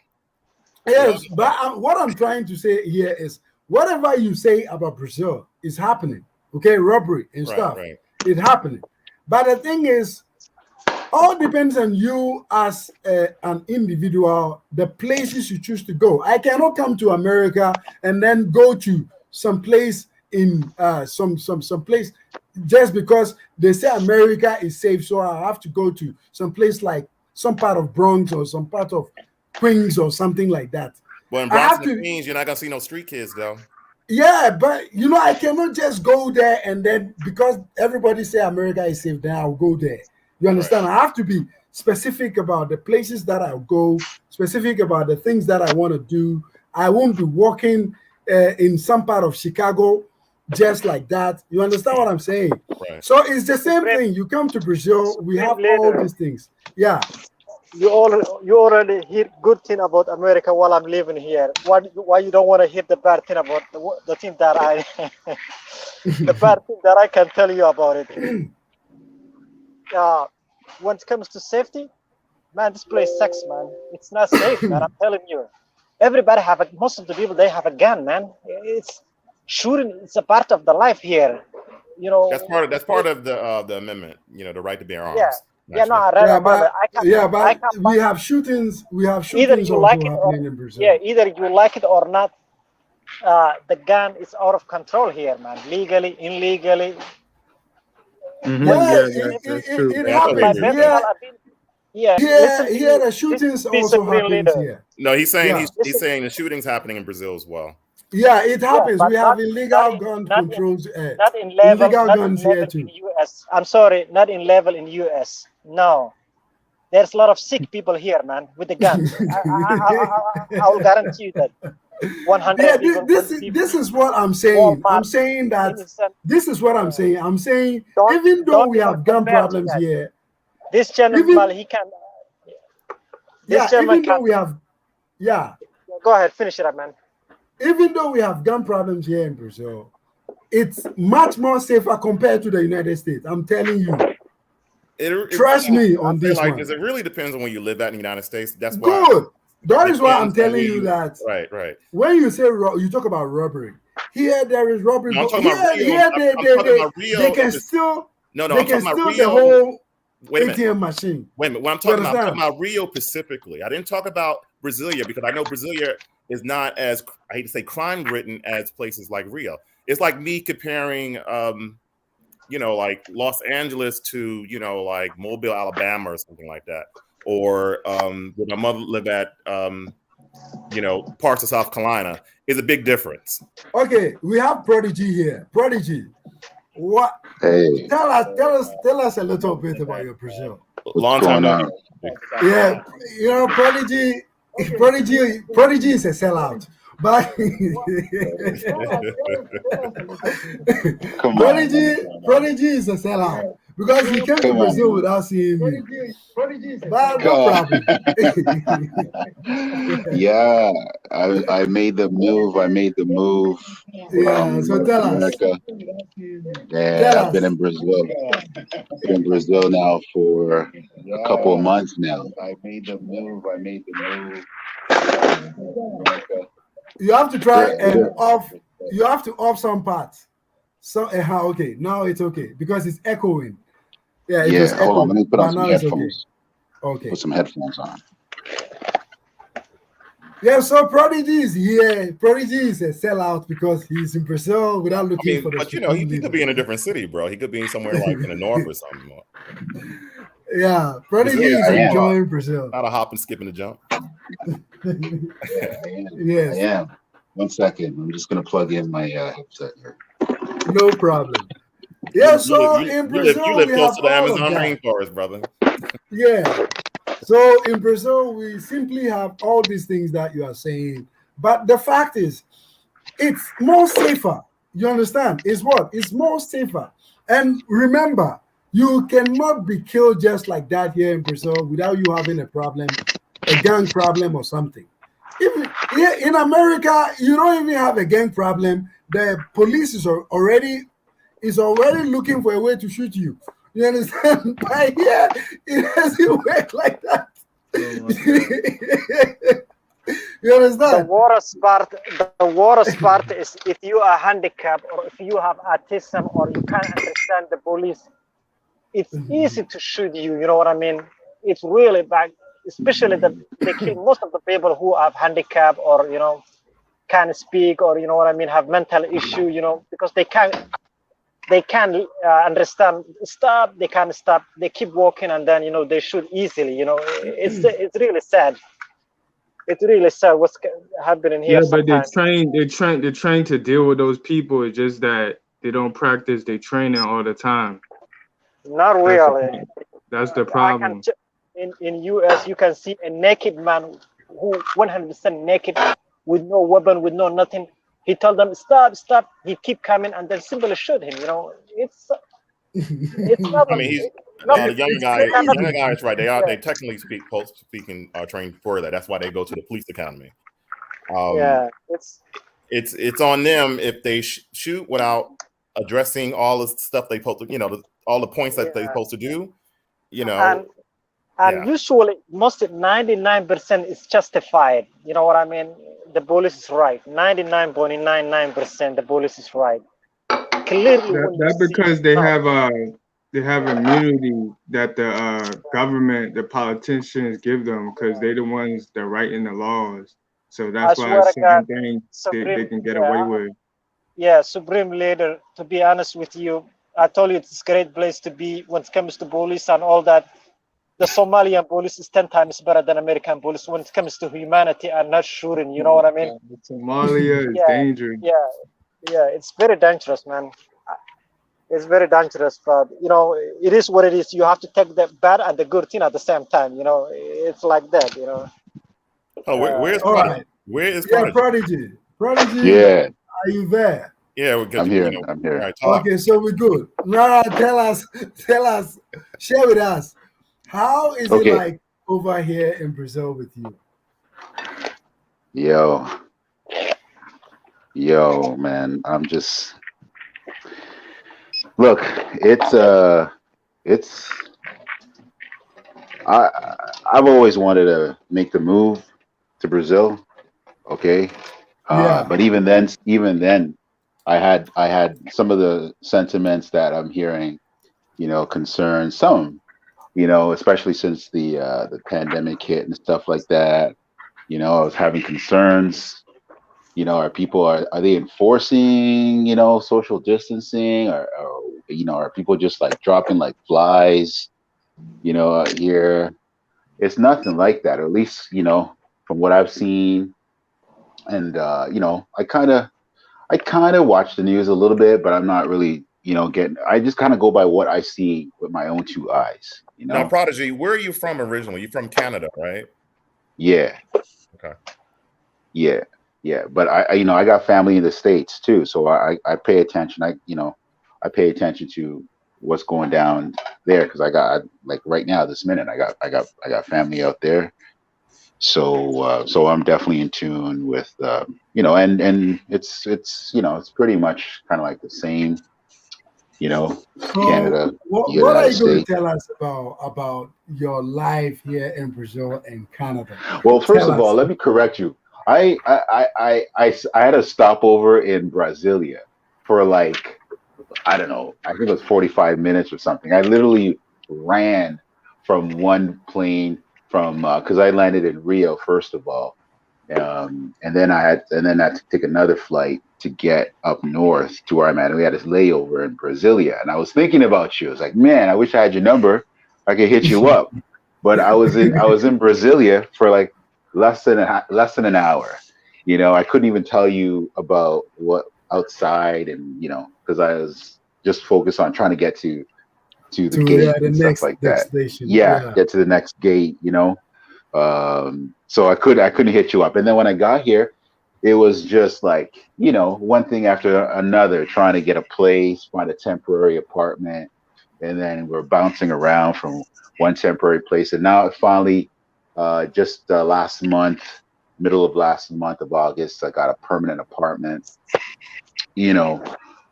Yes, but what I'm trying to say here is whatever you say about Brazil is happening, okay? Robbery and stuff, it's happening. But the thing is, all depends on you as an individual, the places you choose to go. I cannot come to America and then go to some place in some place just because they say America is safe, so I have to go to some place like some part of Bronx or some part of Queens or something like that. Well, in Bronx and Queens, you're not gonna see no street kids though. Yeah, but I cannot just go there and then because everybody say America is safe, then I'll go there. You understand? Right. I have to be specific about the places that I'll go, specific about the things that I want to do. I won't be walking in some part of Chicago just like that. You understand what I'm saying? Right. So it's the same thing. You come to Brazil, we have all these things. Yeah. You already hear good thing about America while I'm living here. Why you don't want to hear the bad thing about the thing that the bad thing that I can tell you about it? When it comes to safety, man, this place sucks, man. It's not safe, man. I'm telling you. Everybody most of the people, they have a gun, man. It's shooting. It's a part of the life here. That's part of the amendment. The right to bear arms. Yeah, no, I read about it. But we have shootings. We have shootings either you like it happening in Brazil. Yeah, either you like it or not. The gun is out of control here, man. Legally, illegally. Mm-hmm. That's true. It happens. Here the shootings also happens here. No, he's saying he's saying the shootings happening in Brazil as well. Yeah, it happens. We have illegal gun controls. Not in level. Illegal guns here too. In US. I'm sorry, not in level in US. No, there's a lot of sick people here, man, with the guns. I will guarantee you that. 100. Yeah, this is what I'm saying. I'm saying that this is what I'm saying. I'm saying even though we have gun problems here, this gentleman he can. Even though we have, Go ahead, finish it up, man. Even though we have gun problems here in Brazil, it's much more safer compared to the United States. I'm telling you. Trust me on this one. It really depends on where you live at in the United States. That's why. That is why I'm depends on telling who you that right. when you say you talk about robbery, here there is robbery, No, I'm but talking about Rio. here I'm talking about they Rio. can still No, they I'm can talking about steal the Rio. whole Wait a minute. ATM machine. Wait a minute. What I'm You talking understand? about Rio specifically. I didn't talk about Brasilia because I know Brasilia is not as, I hate to say, crime ridden as places like Rio. It's like me comparing, like Los Angeles to, like Mobile, Alabama, or something like that, or where my mother lived at, parts of South Carolina. Is a big difference. Okay, we have Prodigy here. Prodigy, what? Hey, Tell us a little bit about your Brazil. what's Long time going no on? Yeah, Prodigy is a sellout, but Come on. Prodigy is a sellout because he came to Come Brazil on. without seeing me. But Come no on. problem. Yeah, I made the move. I made the move Yeah, from so North tell us. America. Yeah, Tell I've been us. in Brazil. Been in Brazil now for a couple of months now. I made the move. I made the move. You have to try Yeah, and off. You have to off some parts. So okay, now it's okay because it's echoing. Yeah, it was yeah. Hold on, let echoing, me put on but some now it's okay. headphones. Okay. Put some headphones on. Yeah, so Prodigy is here. Prodigy is a sellout because he's in Brazil without I looking mean, for the but supreme he leader. could be in a different city, bro. He could be somewhere like in the north or something. Yeah, Prodigy Brazil is I am. enjoying Brazil. Not a hop and skip and a jump. Yes, I am. 1 second. I'm just gonna plug in my headset here. no problem. Yeah, so You in live Brazil we close have to the all of Amazon that. rainforest, brother. Yeah. So in Brazil, we simply have all these things that you are saying. But the fact is, it's more safer. You understand? It's what? It's more safer. And remember, you cannot be killed just like that here in Brazil without you having a problem, a gang problem or something. Even here in America, you don't even have a gang problem. The police is already looking for a way to shoot you. You understand? But here, it doesn't work like that. You understand? The worst part is if you are handicapped or if you have autism or you can't understand the police, it's easy to shoot you. You know what I mean? It's really bad, especially that they kill most of the people who have handicap or can't speak or what I mean, have mental issue. Because they can't understand stop. They can't stop. They keep walking and then they shoot easily. It's really sad. It's really sad what's happening here Yeah, but sometimes. they're trained to deal with those people. It's just that they don't practice their training all the time. Not really. That's the problem. In US you can see a naked man who 100% naked with no weapon, with no nothing. He told them stop. He keep coming and then simply shoot him. It's not. I mean, he's not the younger guy. they cannot, Younger guy is right. yeah, They technically speaking are trained for that. That's why they go to the police academy. yeah, It's on them if they shoot without addressing all the stuff they supposed to, all the points that they're supposed to do. And usually most 99% is justified. You know what I mean? The police is right. 99.99% the police is right. Clearly, That because they have immunity that the government, the politicians give them because they're the ones that writing the laws. So that's I why swear to certain God, things they Supreme, can get away with. yeah, Supreme Leader, to be honest with you, I told you it's a great place to be when it comes to police and all that. The Somalian police is 10 times better than American police when it comes to humanity and not shooting. You know what I mean? Somalia is dangerous. Yeah, it's very dangerous, man. It's very dangerous, but it is what it is. You have to take the bad and the good thing at the same time. It's like that. Oh, where's All Prodigy? right. Where is Yeah, Prodigy? Prodigy. Yeah, Are you there? Yeah, I'm here. I'm here. All right, talk. Okay, so we're good. Now tell us, share with us, how is it Okay. like over here in Brazil with you? Yo, man. I'm just look. I've always wanted to make the move. to Brazil. Okay. Yeah. But even then, I had some of the sentiments that I'm hearing, concern some, especially since the pandemic hit and stuff like that. I was having concerns. Are they enforcing, social distancing, or are people just like dropping like flies, out here? It's nothing like that, or at least, from what I've seen. And I kind of watch the news a little bit, but I'm not really, I just kind of go by what I see with my own two eyes, Now, Prodigy, where are you from originally? You're from Canada, right? Yeah. Okay. Yeah. Yeah. But I got family in the States too. So I pay attention. I pay attention to what's going down there. Cause I got, like right now, this minute, I got family out there. So I'm definitely in tune with, and it's pretty much kind of like the same, So Canada, what are United you going to States. tell us about your life here in Brazil and Canada? Well, first Tell of all, us. let me correct you. I had a stopover in Brasilia for like, I don't know, I think it was 45 minutes or something. I literally ran from one plane from because I landed in Rio first of all, and then I had to take another flight to get up north to where I'm at. And we had this layover in Brasilia, and I was thinking about you. I was like, man, I wish I had your number. I could hit you up. But I was in Brasilia for like less than an hour. I couldn't even tell you about what outside, and because I was just focused on trying to get to the To gate the and stuff next like that. destination. Yeah, Yeah. get to the next gate. So I couldn't hit you up. And then when I got here, it was just like, one thing after another, trying to get a place, find a temporary apartment, and then we're bouncing around from one temporary place. And now it finally, just last month, middle of last month of August, I got a permanent apartment. You know,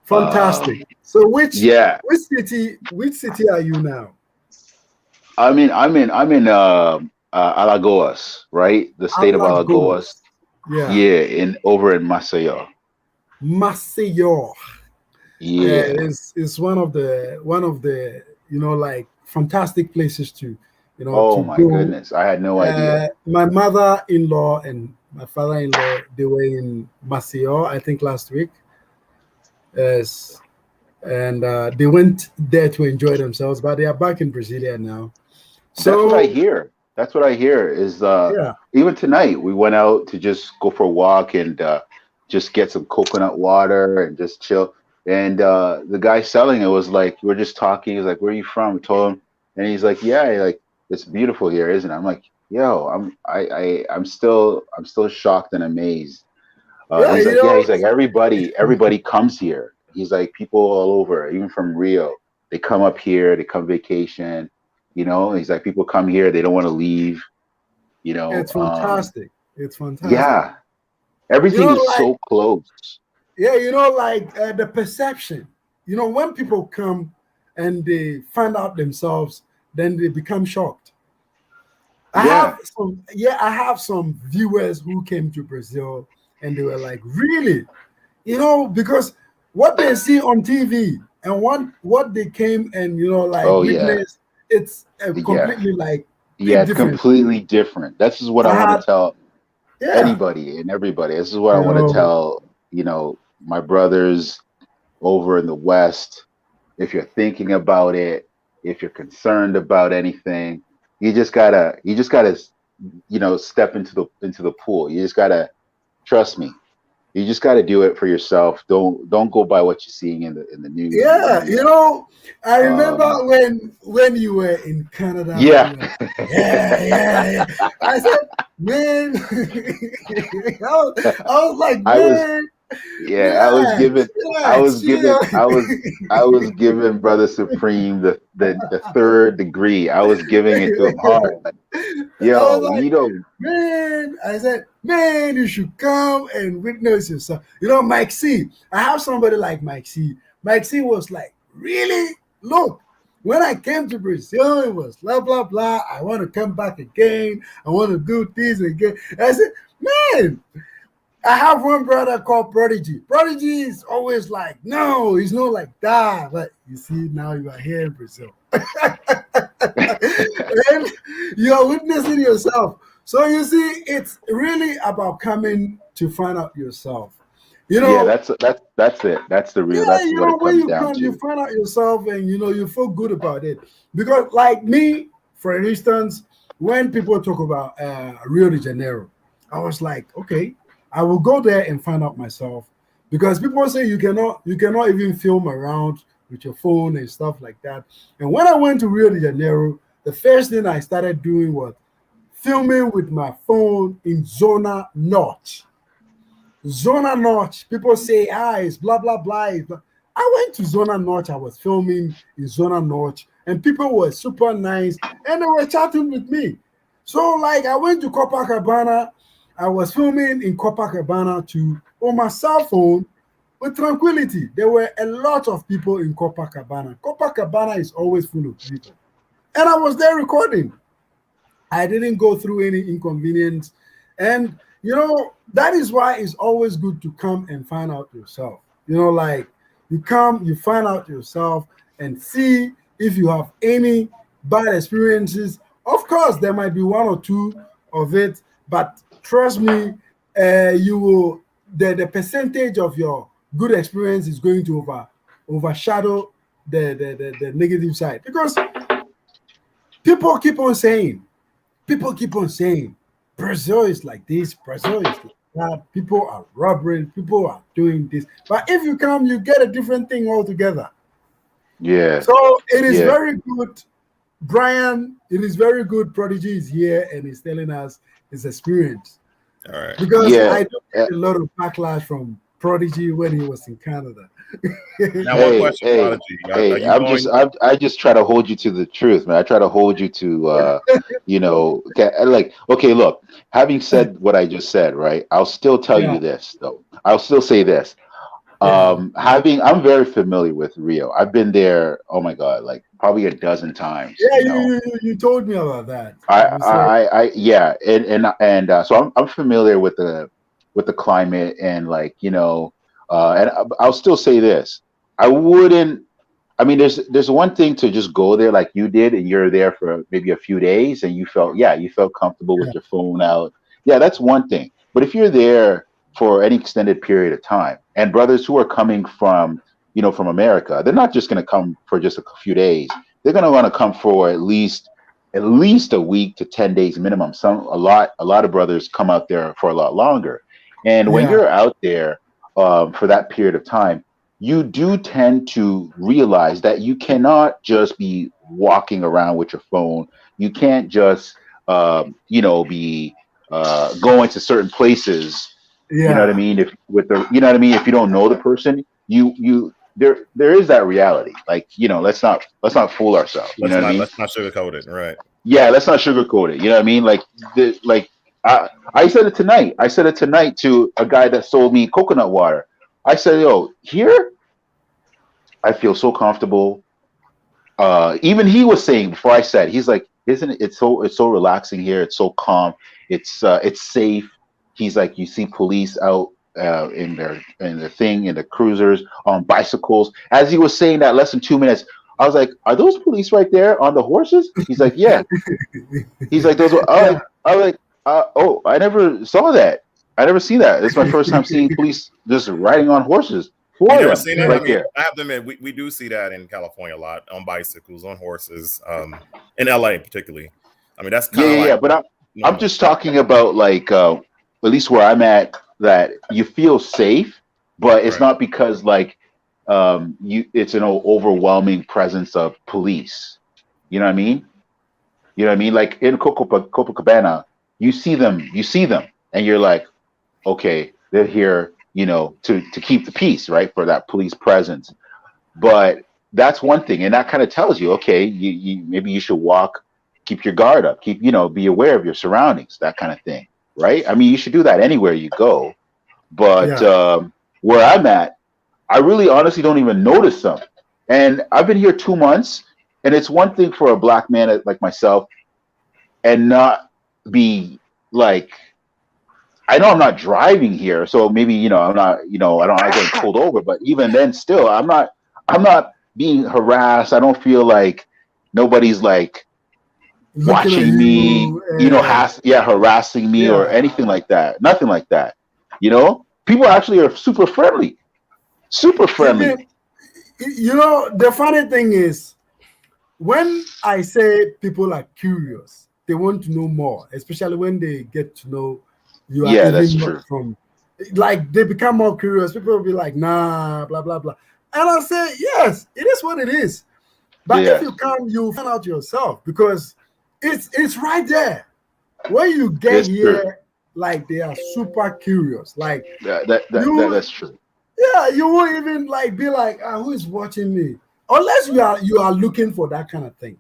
Fantastic. um, So which yeah. which city are you now? I'm in Alagoas, right? The state of Alagoas. Alagoas. Yeah. Yeah, in over in Maceió. Maceió. Yeah. It's one of the like fantastic places Oh to my go. goodness, I had no idea. My mother-in-law and my father-in-law, they were in Maceió, I think last week. Yes, and they went there to enjoy themselves, but they are back in Brasilia now. That's what I So hear. That's what I hear is yeah, even tonight we went out to just go for a walk and just get some coconut water and just chill. And the guy selling it was like, we're just talking. He's like, "Where are you from?" We told him, and he's like, "Yeah, like it's beautiful here, isn't it?" I'm like, "Yo, I'm still shocked and amazed." yeah, He's like, "Yeah." He's like, "Everybody comes here." He's like, "People all over, even from Rio, they come up here, they come vacation." He's like, "People come here, they don't want to leave." You know, it's um, fantastic. It's fantastic. yeah, everything is Like so close. yeah, like the perception. When people come and they find out themselves, then they become shocked. Yeah. I have some viewers who came to Brazil and they were like, really? Because what they see on TV and what they came and like Oh yeah. witness, it's Yeah. completely like Yeah. big It's difference. completely different. This is what I I want to had tell yeah, anybody and everybody. This is what I you want to know, tell, my brothers over in the West. If you're thinking about it, if you're concerned about anything, you just gotta step into the pool. You just gotta trust me. You just gotta do it for yourself. Don't go by what you're seeing in the news and the yeah, media. I remember Um, when you were in Canada, yeah. you were like, yeah. I said, man, I was like, I was man, Yeah, relax, chill. I was giving Brother Supreme the third degree. I was giving it to him hard. Like, I was yo, like, man, I said, man, you should come and witness yourself. Mike C. I have somebody like Mike C. Mike C was like, really? Look, When I came to Brazil, it was blah, blah, blah. I want to come back again. I want to do this again. I said, man, I have one brother called Prodigy. Prodigy is always like, no, he's not like that. But you see, now you are here in Brazil. And you are witnessing yourself. So you see, it's really about coming to find out yourself. You know, Yeah, that's it. That's the real. yeah, That's you what know, it when comes you down come, you to. find out yourself, and you know, you feel good about it. Because, like me, for instance, when people talk about Rio de Janeiro, I was like, okay, I will go there and find out myself. Because people say you cannot even film around with your phone and stuff like that. And when I went to Rio de Janeiro, the first thing I started doing was filming with my phone in Zona Norte. Zona Norte. People say, it's blah, blah, blah. I went to Zona Norte. I was filming in Zona Norte, and people were super nice, and they were chatting with me. So, like, I went to Copacabana. I was filming in Copacabana too on my cell phone with tranquility. There were a lot of people in Copacabana. Copacabana is always full of people. And I was there recording. I didn't go through any inconvenience. And, you know, that is why it's always good to come and find out yourself. You know, like you come, you find out yourself and see if you have any bad experiences. Of course, there might be one or two of it, but trust me, you will, the percentage of your good experience is going to overshadow the negative side. Because people keep on saying, Brazil is like this, Brazil is like that, people are robbing, people are doing this. But if you come, you get a different thing altogether. Yeah. So it is Yeah. very good, Brian. It is very good. Prodigy is here and he's telling us his experience. All right. Because Yeah. I do get a lot of backlash from Prodigy when he was in Canada. Now, one question, Prodigy. Are Hey, you going? I just try to hold you to the truth, man. I try to hold you to, you know, like, okay, look, having said what I just said, right? I'll still tell Yeah. you this, though. I'll still say this. Yeah. I'm very familiar with Rio. I've been there, oh my God, like probably a dozen times, Yeah, you know. you told me about that. You said, Yeah, and so I'm familiar with the climate and like you know, and I'll still say this. I wouldn't. I mean, there's one thing to just go there like you did, and you're there for maybe a few days, and you felt comfortable yeah, with your phone out. Yeah, that's one thing. But if you're there for any extended period of time, and brothers who are coming from from America, they're not just going to come for just a few days. They're going to want to come for at least a week to 10 days minimum. A lot of brothers come out there for a lot longer. And when yeah, you're out there for that period of time, you do tend to realize that you cannot just be walking around with your phone. You can't just be going to certain places. You know what I yeah, mean? If with the you know what I mean, if you don't know the person, you there is that reality. Like, let's not fool ourselves. You know what I mean? Let's not sugarcoat it, right? Yeah, let's not sugarcoat it. You know what I mean? I said it tonight. I said it tonight to a guy that sold me coconut water. I said, yo, here I feel so comfortable. Even he was saying before I said, he's like, isn't it? It's so relaxing here. It's so calm. It's safe. He's like, you see police out in the cruisers on bicycles. As he was saying that, less than 2 minutes, I was like, are those police right there on the horses? He's like, yeah. He's like, those were. yeah. I was like, oh, I never saw that. I never see that. It's my first time seeing police just riding on horses You for never them seen that? I right mean, there. I have to admit, we do see that in California a lot on bicycles, on horses, in LA particularly. I mean, that's Yeah, kind of yeah, like yeah. But I'm normal. just talking about like at least where I'm at, that you feel safe, but it's Right. not because like it's an overwhelming presence of police. You know what I mean? You know what I mean? Like in Copacabana, you see them, and you're like, okay, they're here, to keep the peace, right? For that police presence. But that's one thing, and that kind of tells you, okay, you maybe you should keep your guard up, be aware of your surroundings, that kind of thing, right? I mean, you should do that anywhere you go. But Yeah. where I'm at, I really honestly don't even notice them. And I've been here 2 months, And it's one thing for a black man like myself and not be like, I know I'm not driving here, so maybe, you know, I'm not, you know, I don't, I get pulled over, but even then still, I'm not being harassed. I don't feel like nobody's like Looking at watching me, you know, harassing me or anything like that. Nothing like that. You know, people actually are super friendly. Super friendly. Even, you know, the funny thing is, when I say people are curious, they want to know more, especially when they get to know you are that's even true. not from, like, they become more curious. People will be like, nah, blah, blah, blah. And I'll say, yes, it is what it is. But if you come, you'll find out yourself, because it's right there. When you get here, true. like, they are super curious. Like, that's true. Yeah, you won't even like be like, who is watching me? Unless you are looking for that kind of thing.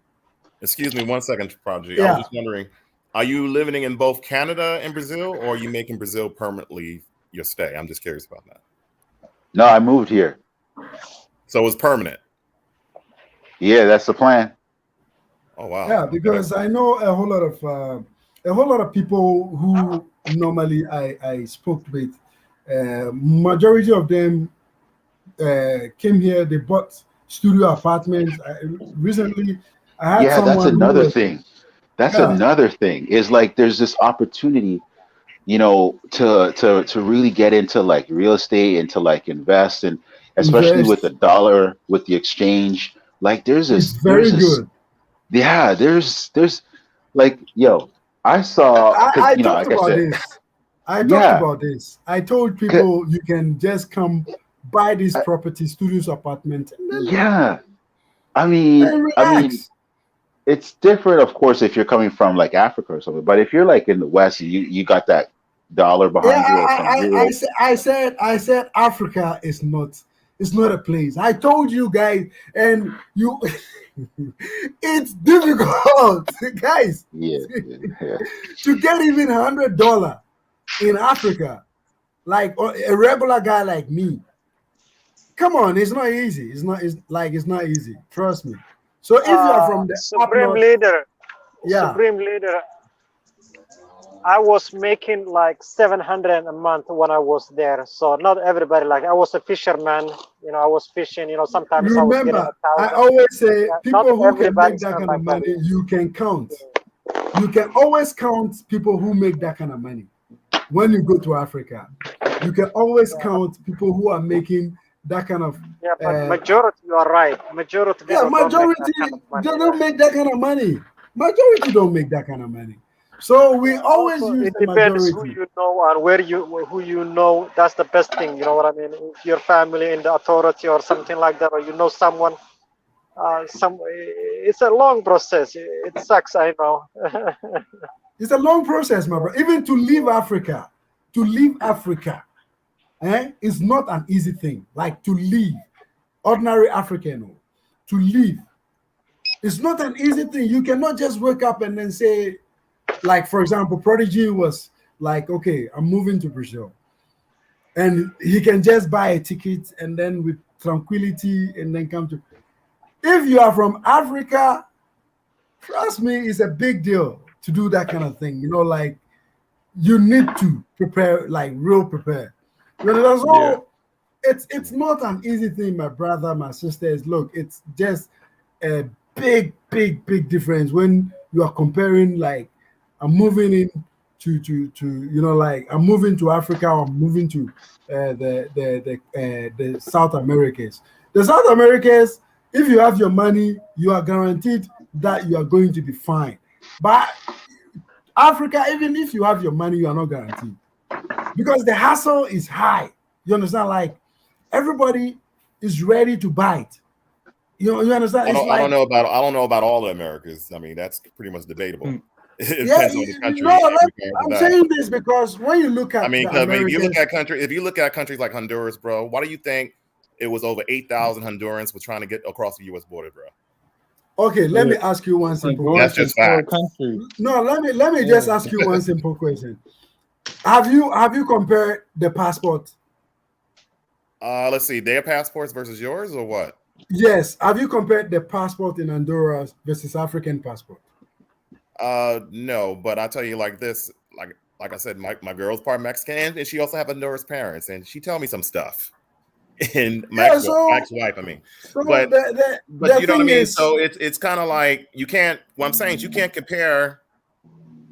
Excuse me 1 second, Prodigy. Yeah. I was just wondering, are you living in both Canada and Brazil, or are you making Brazil permanently your stay? I'm just curious about that. No, I moved here. So it's permanent. Yeah, that's the plan. Oh wow. Yeah, because I know a whole lot of people who normally I spoke with. Majority of them came here. They bought studio apartments. Recently, I had someone. That's another thing. That's another thing. Is like there's this opportunity, you know, to really get into like real estate and to like invest, and especially with the dollar, with the exchange. Like there's this. It's very good. Yeah, there's like, yo, I saw. I You know, talked like about I said, this. I talked about this. I told people you can just come buy this property, studios, apartment. Yeah, I mean, it's different, of course, if you're coming from like Africa or something. But if you're like in the West, you got that dollar behind you. Or I said Africa is not. It's not a place. I told you guys, and you. It's difficult, guys. Yeah. To get even $100 in Africa, like a regular guy like me. Come on, it's not easy. It's not easy. Trust me. So if you are from the Supreme Leader, I was making like 700 a month when I was there. So not everybody, like I was a fisherman, you know, I was fishing, you know, sometimes remember, I was getting 1,000. I always say people who can make that kind like of money, you can count. You can always count people who make that kind of money. When you go to Africa, you can always count people who are making that kind of. Yeah, but majority, you are right. Majority people don't make that kind of money. Majority don't make that kind of money. So we always use the majority. It depends who you know and who you know. That's the best thing. You know what I mean? If your family in the authority or something like that, or you know someone, it's a long process. It sucks, I know. It's a long process, my brother. Even to leave Africa, it's not an easy thing. Like to leave, ordinary African, to leave, it's not an easy thing. You cannot just wake up and then say, like, for example, Prodigy was like, okay, I'm moving to Brazil. And he can just buy a ticket and then with tranquility and then come to. If you are from Africa, trust me, it's a big deal to do that kind of thing. You know, like you need to prepare, like real prepare. It's not an easy thing, my brother, my sisters. Look, it's just a big difference when you are comparing, like, I'm moving in to you know, like I'm moving to Africa, or I'm moving to the South Americas. The South Americas, if you have your money, you are guaranteed that you are going to be fine. But Africa, even if you have your money, you are not guaranteed, because the hassle is high. You understand? Like everybody is ready to bite. You understand? I don't know about all the Americas. I mean, that's pretty much debatable. It depends on the country. I'm saying this because when you look at, I mean, if you look at countries like Honduras, bro, why do you think it was over 8,000 Hondurans were trying to get across the U.S. border, bro? Okay, let me ask you one simple question. That's just fact. No, let me just ask you one simple question. Have you compared the passport? Let's see, their passports versus yours, or what? Yes. Have you compared the passport in Honduras versus African passport? No, but I tell you like this, like I said, my girl's part Mexican, and she also have Honduras parents, and she tell me some stuff. And my Yeah. ex-wife, I mean, So but the you know what I thing mean. is, So it's kind of like you can't. What I'm saying is you can't compare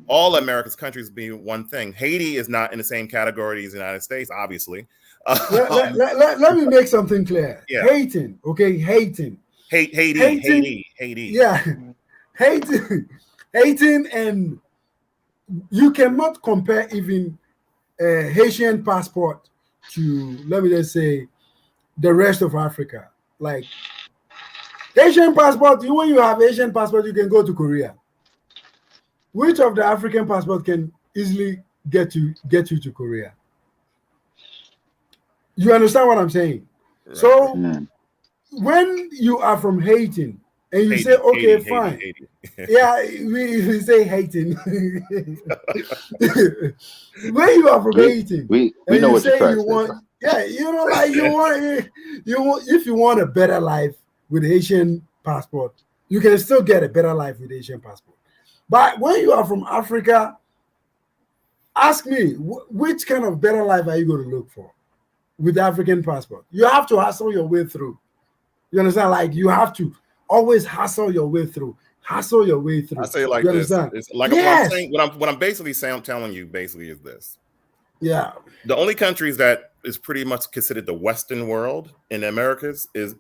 all America's countries being one thing. Haiti is not in the same category as the United States, obviously. let me make something clear. Yeah, Hating, okay, hating, hating, Haiti. yeah, hating, hating, and you cannot compare even a Haitian passport to, let me just say, the rest of Africa. Like Asian passport, when you have Asian passport, you can go to Korea. Which of the African passport can easily get you to Korea? You understand what I'm saying? Right. So Mm. when you are from Haiti and you say, okay, fine. Haiti. Yeah, we say hating. When you are from Haiti We and know you what you're say trying you to say, bro. want, yeah, you know, like you want if you want a better life with Haitian passport, you can still get a better life with Haitian passport. But when you are from Africa, ask me which kind of better life are you going to look for with the African passport? You have to hustle your way through. You understand? Like you have to always hustle your way through. Hustle your way through. I say it like You this. understand? It's like Yes. what I'm basically saying, I'm telling you basically is this. Yeah. The only countries that is pretty much considered the Western world in the Americas is,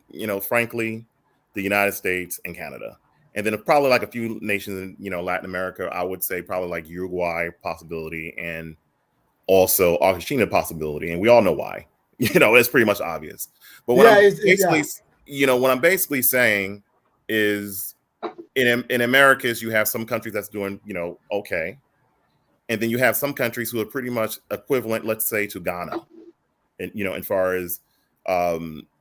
frankly, the United States and Canada. And then probably like a few nations in, Latin America, I would say probably like Uruguay possibility and also Argentina possibility. And we all know why. It's pretty much obvious. But what what I'm basically saying is in Americas, you have some countries that's doing, okay. And then you have some countries who are pretty much equivalent, let's say, to Ghana, and as far as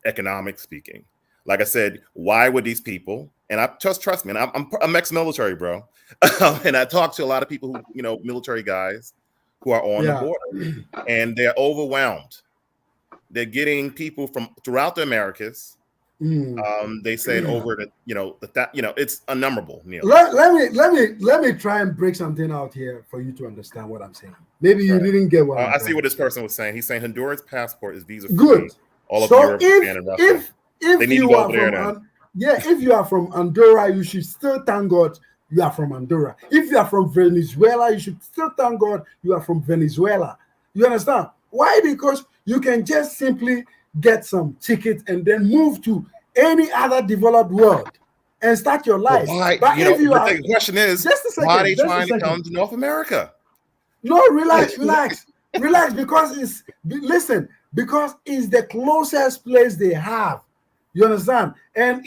economic speaking. Like I said, why would these people? And I trust me, and I'm ex-military, bro, and I talk to a lot of people who military guys who are on the border, and they're overwhelmed. They're getting people from throughout the Americas. They said over the it's unnumberable, Neil. Let me try and break something out here for you to understand what I'm saying. Maybe you didn't get what I see what this person was saying. He's saying Honduras passport is visa free. Good. All of so Europe, Japan, and Russia. If you are from if you are from Andorra, you should still thank God you are from Andorra. If you are from Venezuela, you should still thank God you are from Venezuela. You understand? Why? Because you can just simply get some tickets and then move to any other developed world and start your life. Why? But if you are, the question is, just a second, why are they trying to come to North America? No, relax. Because because it's the closest place they have. You understand? And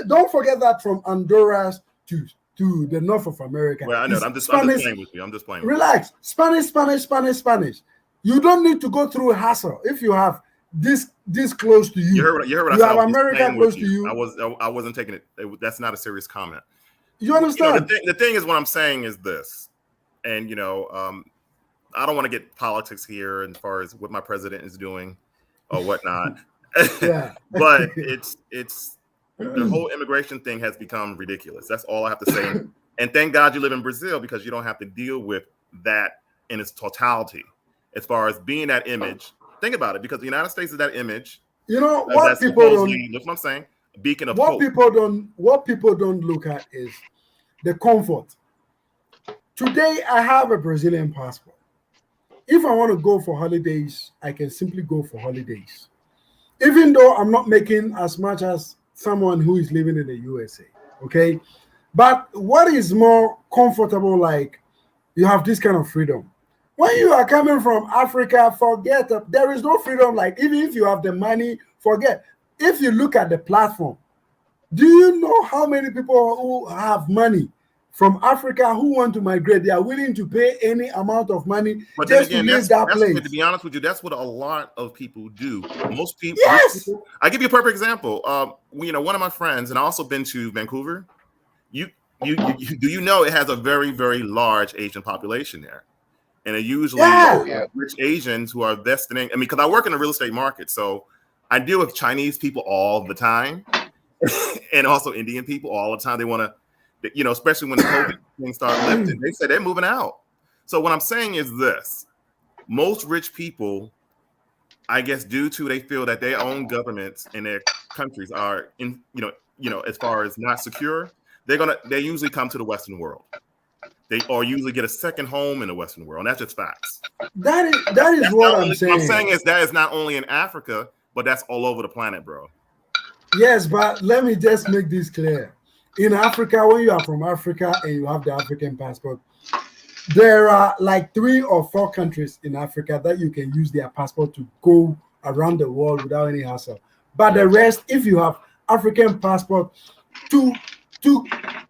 don't forget that from Honduras to the north of America. Well, I know. I'm just playing with you. Relax. Spanish. You don't need to go through a hassle if you have this close to you. You heard what I said. You have America close to you. I wasn't taking it. That's not a serious comment. You understand? The thing is, what I'm saying is this, and I don't want to get politics here as far as what my president is doing or whatnot. Yeah. But it's the whole immigration thing has become ridiculous. That's all I have to say. And thank God you live in Brazil because you don't have to deal with that in its totality. As far as being that image, think about it, because the United States is that image. What people don't. Look what I'm saying. Beacon of what hope. What people don't look at is the comfort. Today, I have a Brazilian passport. If I want to go for holidays, I can simply go for holidays. Even though I'm not making as much as someone who is living in the USA, okay? But what is more comfortable, like you have this kind of freedom. When you are coming from Africa, forget there is no freedom. Like even if you have the money, forget. If you look at the platform, do you know how many people who have money from Africa who want to migrate? They are willing to pay any amount of money just to leave that place. To be honest with you, that's what a lot of people do. Most people. Yes. I give you a perfect example. One of my friends, and I also been to Vancouver. Do you know it has a very, very large Asian population there? And it usually rich Asians who are investing. I mean, because I work in the real estate market, so I deal with Chinese people all the time, and also Indian people all the time. They want to, you know, especially when the COVID thing started lifting, they say they're moving out. So what I'm saying is this: most rich people, I guess, due to they feel that their own governments in their countries are in, as far as not secure, they usually come to the Western world. They or usually get a second home in the Western world, and that's just facts. That is what I'm saying. What I'm saying is that is not only in Africa, but that's all over the planet, bro. Yes, but let me just make this clear. In Africa, when you are from Africa and you have the African passport, there are like 3 or 4 countries in Africa that you can use their passport to go around the world without any hassle. But the rest, if you have African passport,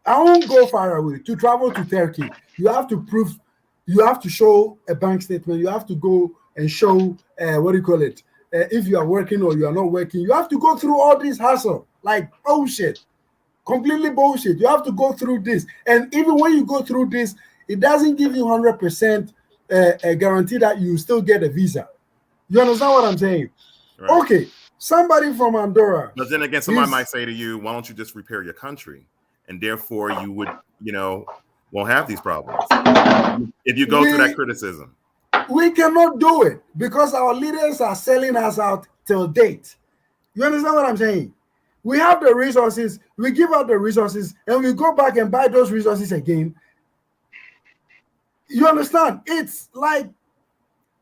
I won't go far away. To travel to Turkey, you have to show a bank statement. You have to go and show if you are working or you are not working. You have to go through all this hassle, like bullshit, completely bullshit. You have to go through this, and even when you go through this, it doesn't give you 100% a guarantee that you still get a visa. You understand what I'm saying? Right. Okay, somebody from Andorra. But then again, somebody might say to you, why don't you just repair your country? And therefore you would, won't have these problems. If you go through that criticism. We cannot do it because our leaders are selling us out till date. You understand what I'm saying? We have the resources, we give out the resources, and we go back and buy those resources again. You understand? It's like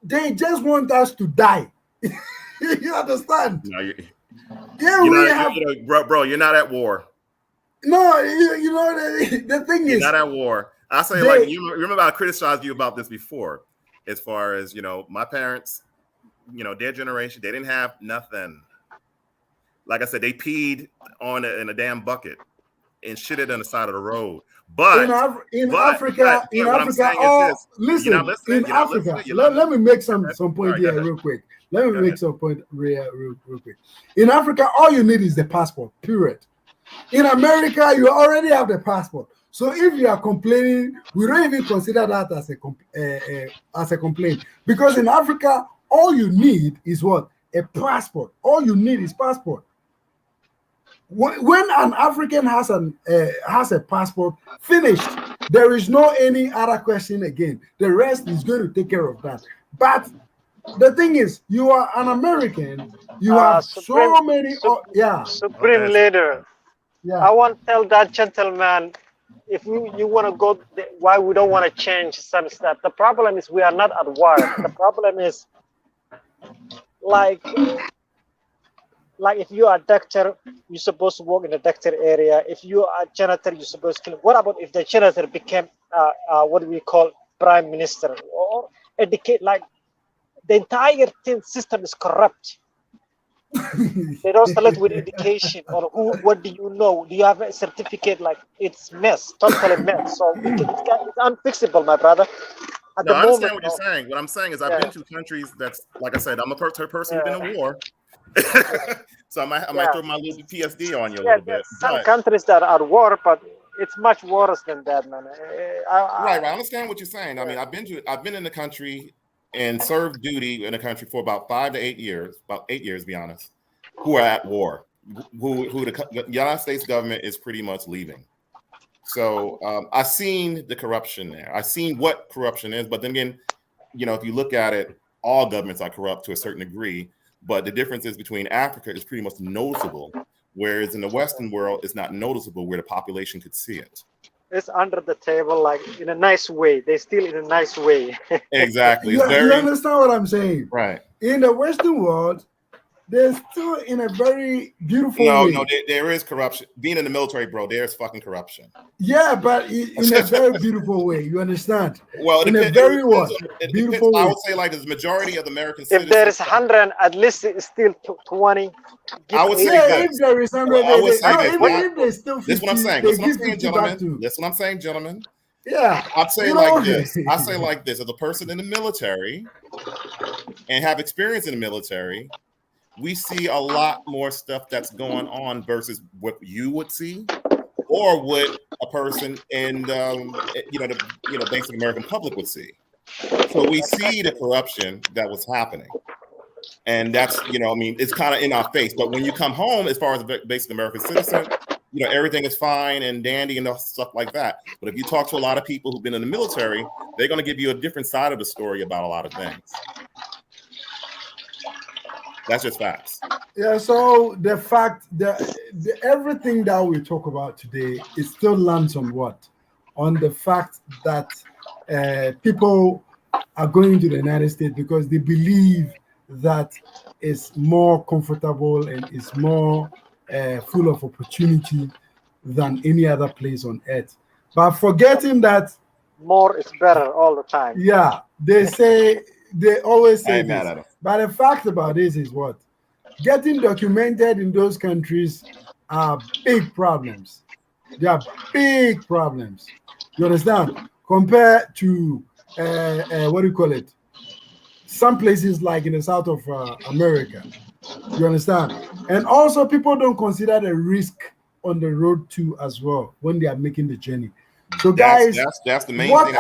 they just want us to die. You understand? No, yeah, bro, you're not at war. No, the thing you're is, not at war. I say, you remember I criticized you about this before, as far as my parents, their generation, they didn't have nothing. Like I said, they peed in a damn bucket and shit it on the side of the road. But in Africa, let me make some point here real quick. Let me make some point real quick. In Africa, all you need is the passport, period. In America, you already have the passport. So if you are complaining, we don't even consider that as a complaint. Because in Africa, all you need is what? A passport. All you need is passport. When an African has a passport, finished. There is no any other question again. The rest is going to take care of that. But the thing is, you are an American. You have so many. Supreme leader. Yeah. I want to tell that gentleman, if you want to go, why we don't want to change some stuff. The problem is we are not at war. The problem is like if you are a doctor, you're supposed to work in the doctor area. If you are a janitor, you're supposed to. What about if the janitor became what we call prime minister or educate? Like the entire system is corrupt. They don't select with education or what do you know? Do you have a certificate? Like it's mess, totally mess. So it's unfixable, my brother. I understand what you're saying. What I'm saying is I've been to countries that's, like I said, I'm a person who's been in war. So I might throw my little PSD on you a little bit. Some countries that are at war, but it's much worse than that, man. Right. I understand what you're saying. I mean, I've been in the country and served duty in the country for about 5 to 8 years, about 8 years, to be honest, who are at war, who the United States government is pretty much leaving. So I've seen the corruption there. I've seen what corruption is, but then again, if you look at it, all governments are corrupt to a certain degree, but the differences between Africa is pretty much noticeable, whereas in the Western world, it's not noticeable where the population could see it. It's under the table, like in a nice way. They steal in a nice way. Exactly. You understand what I'm saying? Right. In the Western world, they're still in a very beautiful way. No, there is corruption. Being in the military, bro, there's fucking corruption. Yeah, but in a very beautiful way. You understand? Well, in a very beautiful way. I would say, like, the majority of American citizens. If there is 100, at least it's still 20. I would say if there is 100, this is what I'm saying. That's what I'm saying, gentlemen. Yeah. I'd say like this. I say like this: as a person in the military and have experience in the military, we see a lot more stuff that's going on versus what you would see, or what a person in the basic American public would see. So we see the corruption that was happening. And that's, I mean, it's kind of in our face. But when you come home, as far as a basic American citizen, everything is fine and dandy and stuff like that. But if you talk to a lot of people who've been in the military, they're going to give you a different side of the story about a lot of things. That's just facts. Yeah, so the fact that everything that we talk about today, it still lands on what? On the fact that people are going to the United States because they believe that it's more comfortable and it's more full of opportunity than any other place on earth. But forgetting that more is better all the time. Yeah, they always say I ain't mad this. at 'em. But the fact about this is what? Getting documented in those countries are big problems. They are big problems. You understand? Compared to what do you call it? Some places like in the south of America. You understand? And also, people don't consider the risk on the road too as well when they are making the journey. So, guys, that's the main what thing.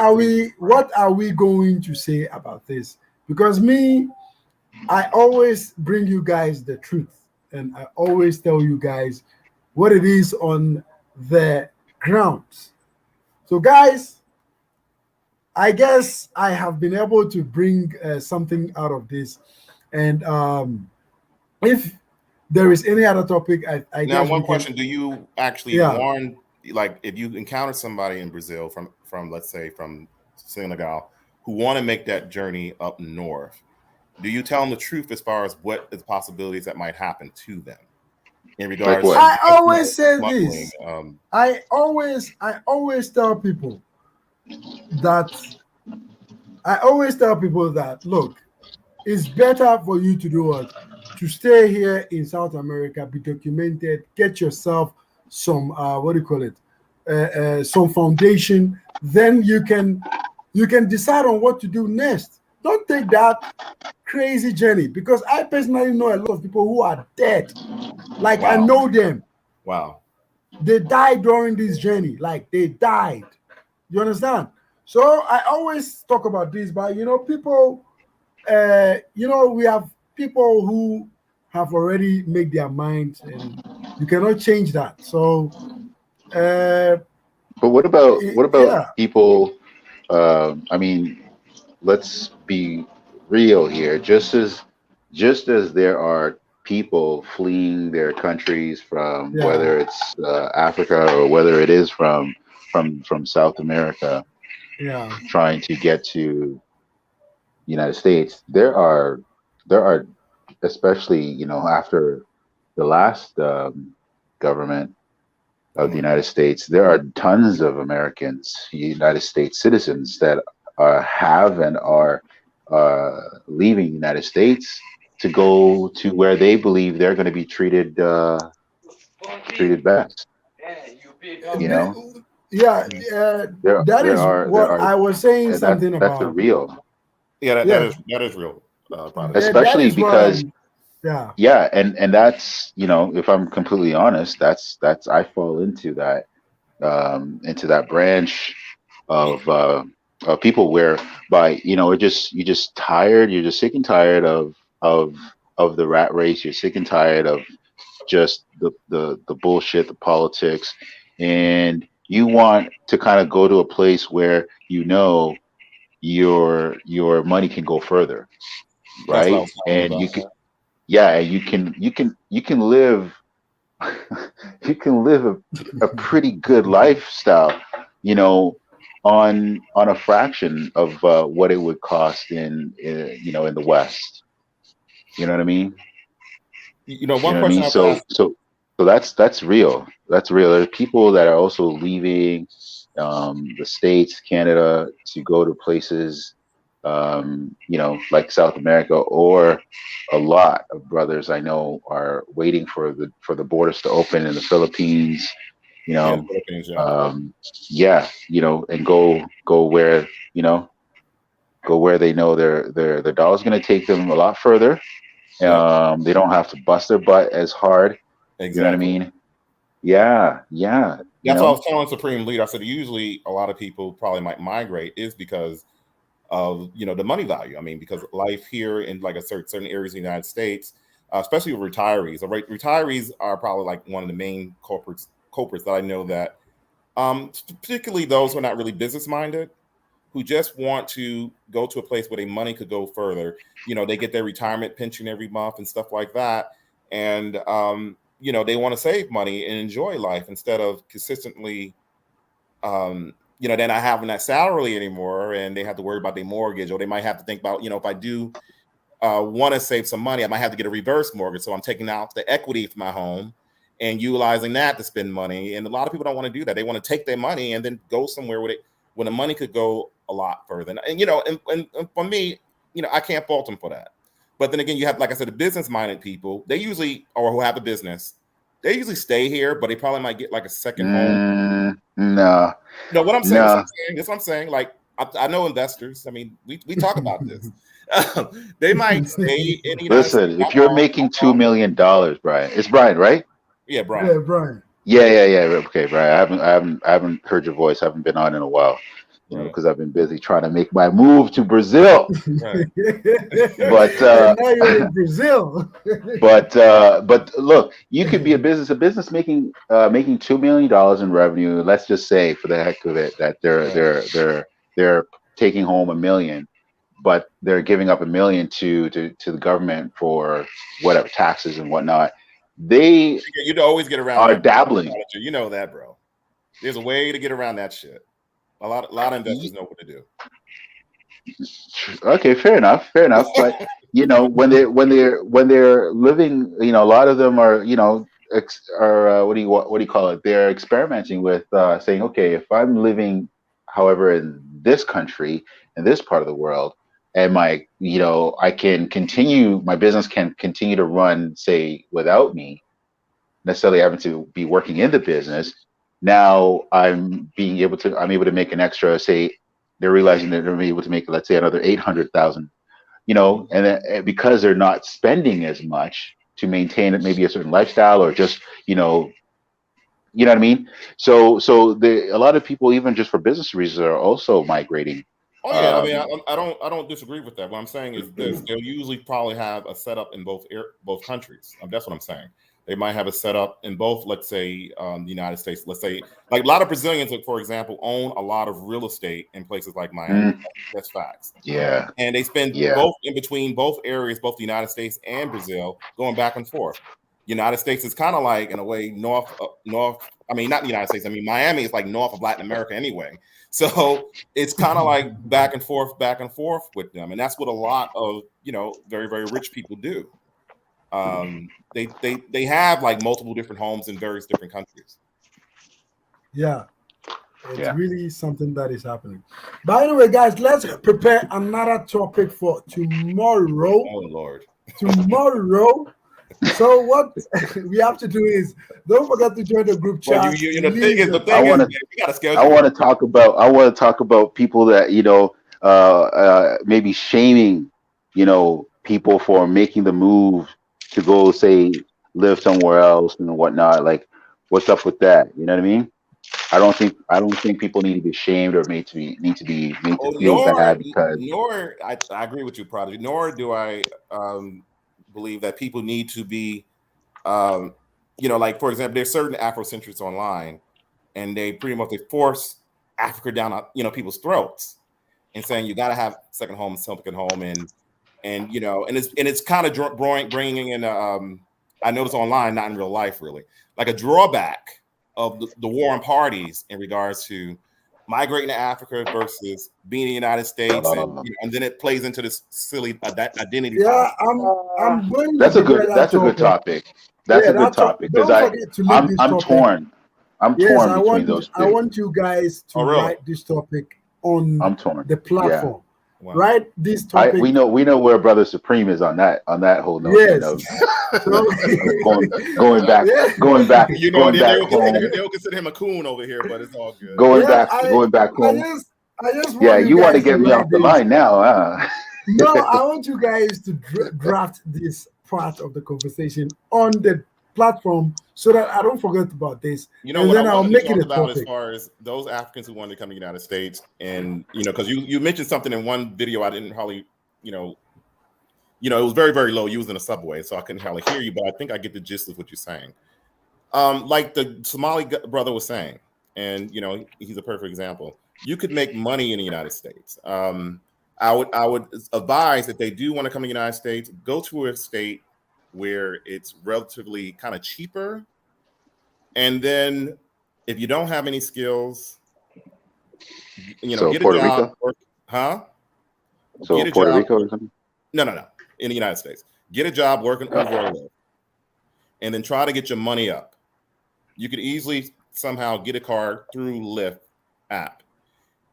What are we going to say about this? Because I always bring you guys the truth, and I always tell you guys what it is on the ground. So, guys, I guess I have been able to bring something out of this. And if there is any other topic, I now guess one question: do you actually warn, like, if you encounter somebody in Brazil from let's say from Senegal who want to make that journey up north? Do you tell them the truth as far as what the possibilities that might happen to them in regards? Like what? I always say this. I always tell people that look, it's better for you to do what? To stay here in South America, be documented, get yourself some some foundation. Then you can decide on what to do next. Don't take that crazy journey, because I personally know a lot of people who are dead. Like, wow. I know them. Wow. They died during this journey. Like, they died. You understand? So I always talk about this, but people, we have people who have already made their minds, and you cannot change that. So, but what about people? I mean, let's be real here. Just as there are people fleeing their countries from whether it's Africa or whether it is from South America, trying to get to United States, there are especially after the last government of the United States, there are tons of Americans, United States citizens, that have and are leaving the United States to go to where they believe they're going to be treated best. That is what I was saying something about. That's real. Yeah, that is real. Especially because and that's, if I'm completely honest, that's I fall into that branch of people whereby you're just tired, you're just sick and tired of the rat race, you're sick and tired of just the bullshit, the politics, and you want to kind of go to a place where your money can go further, right? And you can you can live you can live a pretty good lifestyle, on a fraction of what it would cost in the West. You know what I mean? One question. So that's real. That's real. There are people that are also leaving the States, Canada, to go to places, like South America, or a lot of brothers I know are waiting for the borders to open in the Philippines, and go where they know their dollar's going to take them a lot further. They don't have to bust their butt as hard. Exactly. You know what I mean? Yeah. That's what I was telling Supreme Leader. I said usually a lot of people probably might migrate is because of the money value. I mean, because life here in like a certain areas of the United States, especially with retirees, retirees are probably like one of the main culprits that I know that, particularly those who are not really business minded, who just want to go to a place where their money could go further. They get their retirement pension every month and stuff like that. And, they want to save money and enjoy life instead of consistently, they're not having that salary anymore, and they have to worry about their mortgage, or they might have to think about, if I do want to save some money, I might have to get a reverse mortgage. So I'm taking out the equity from my home and utilizing that to spend money. And a lot of people don't want to do that. They want to take their money and then go somewhere with it when the money could go a lot further. And for me, I can't fault them for that. But then again, you have, like I said, the business-minded people. They usually, or who have a business, they usually stay here, but they probably might get like a second home. No. What I'm saying. No. That's what I'm saying. Like I know investors. I mean, we talk about this. They might stay in the United Listen, States. if you're making $2 million, Brian, it's Brian, right? Yeah, Brian. Yeah, Brian. Yeah. Okay, Brian. I haven't heard your voice. I haven't been on in a while. Because I've been busy trying to make my move to Brazil. Right. But now you're in Brazil. but look, you could be a business making $2 million in revenue. Let's just say, for the heck of it, that they're taking home $1 million, but they're giving up $1 million to the government for whatever taxes and whatnot. You'd always get around. Are dabbling. You know that, bro. There's a way to get around that shit. A lot of investors know what to do. Okay, fair enough. But when they're living, a lot of them are, what do you call it? They're experimenting with saying, okay, if I'm living, however, in this country, in this part of the world, and my business can continue to run, say, without me necessarily having to be working in the business. Now I'm able to make an extra, say, they're realizing that they're able to make, let's say, another 800,000, and because they're not spending as much to maintain maybe a certain lifestyle, or just, you know what I mean? So a lot of people, even just for business reasons, are also migrating. Oh yeah, I mean, I don't disagree with that. What I'm saying is this: they'll usually probably have a setup in both countries. That's what I'm saying. They might have a setup in both, let's say, the United States. Let's say, like a lot of Brazilians, for example, own a lot of real estate in places like Miami. That's facts. Yeah. And they spend both in between both areas, both the United States and Brazil, going back and forth. United States is kind of like, in a way, north. I mean, not the United States. I mean, Miami is like north of Latin America anyway. So it's kind of like back and forth with them, and that's what a lot of very, very rich people do. They have like multiple different homes in various different countries. Yeah, it's really something that is happening. But anyway, guys, let's prepare another topic for tomorrow. Oh Lord, tomorrow. So what we have to do is, don't forget to join the group chat. I want to talk about people that maybe shaming people for making the move to go, say, live somewhere else and whatnot. Like, what's up with that? You know what I mean? I don't think people need to be ashamed or made to feel bad because. Nor I agree with you, Prodigy. Nor do I believe that people need to be, like, for example, there's certain Afrocentrics online, and they pretty much force Africa down people's throats, and saying you got to have second home, and it's kind of bringing in I noticed online, not in real life, really, like a drawback of the warring parties in regards to migrating to Africa versus being in the United States, and then it plays into this silly identity. Yeah, I'm going. That's a good topic. That's a good topic because I'm torn. I'm torn between those two. I want you guys to write this topic on the platform. Wow. Right, this topic. We know where Brother Supreme is on that whole note. Yes. Going back. They'll consider him a coon over here, but it's all good. Going back home. I just you want to get me off the line now, huh? No, I want you guys to draft this part of the conversation on the platform so that I don't forget about this. You know and what then I I'll wanted make to it talk a about as topic. far as those Africans who wanted to come to the United States, and because you mentioned something in one video I didn't hardly, it was very, very low. You was in a subway, so I couldn't hardly hear you, but I think I get the gist of what you're saying. Like the Somali brother was saying, and he's a perfect example. You could make money in the United States. I would advise if they do want to come to the United States, go to a state where it's relatively kind of cheaper. And then if you don't have any skills, So get a Puerto job. Rico? So Get a Puerto job. Rico or something? No. In the United States. Get a job working Uber or Lyft, and then try to get your money up. You could easily somehow get a car through Lyft app.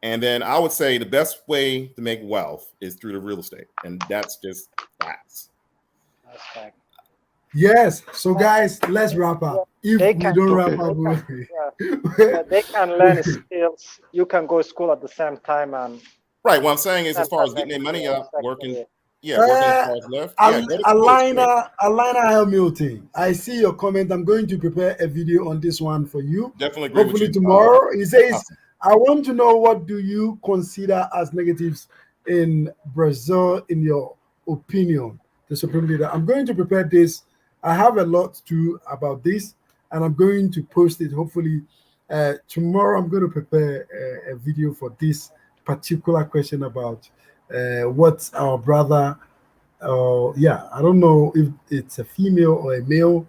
And then I would say the best way to make wealth is through the real estate. And that's just facts. That's fact. Yes. So guys, let's wrap up. If They we can- don't Okay. wrap up, They can learn skills. You can go to school at the same time and Right. What I'm saying is, as far as getting their money up, working as far as Lyft. Go to school straight. Alina Hamilton, I see your comment. I'm going to prepare a video on this one for you. Definitely agree Hopefully with you. tomorrow. He says, I want to know, what do you consider as negatives in Brazil, in your opinion, the Supreme Leader? I'm going to prepare this. I have a lot to about this, and I'm going to post it hopefully tomorrow. I'm going to prepare a video for this particular question about what our brother, I don't know if it's a female or a male,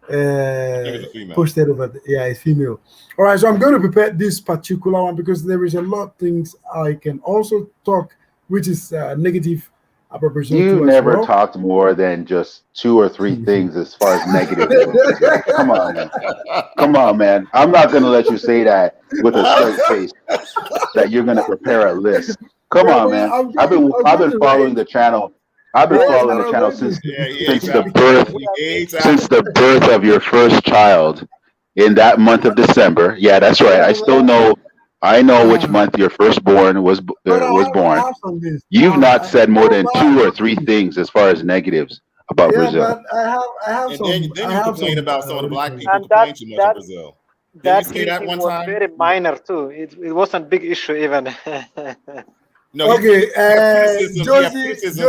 it's a female. posted over it's female. All right, so I'm going to prepare this particular one because there is a lot of things I can also talk which is negative about Brazil. You never talked more than just 2 or 3 things as far as negative. Come on, man. I'm not going to let you say that with a straight face that you're going to prepare a list. Come on, man. I've been following the channel. I've been following the channel since the birth of your first child in that month of December. Yeah, that's right. I know which month your firstborn was born. You've not said more than 2 or 3 things as far as negatives about Brazil. But I have and some. then you complain about some of the black people And complaining too much in Brazil. That Did you say that thing one was time? very minor too. It wasn't a big issue even. No. Okay. Josie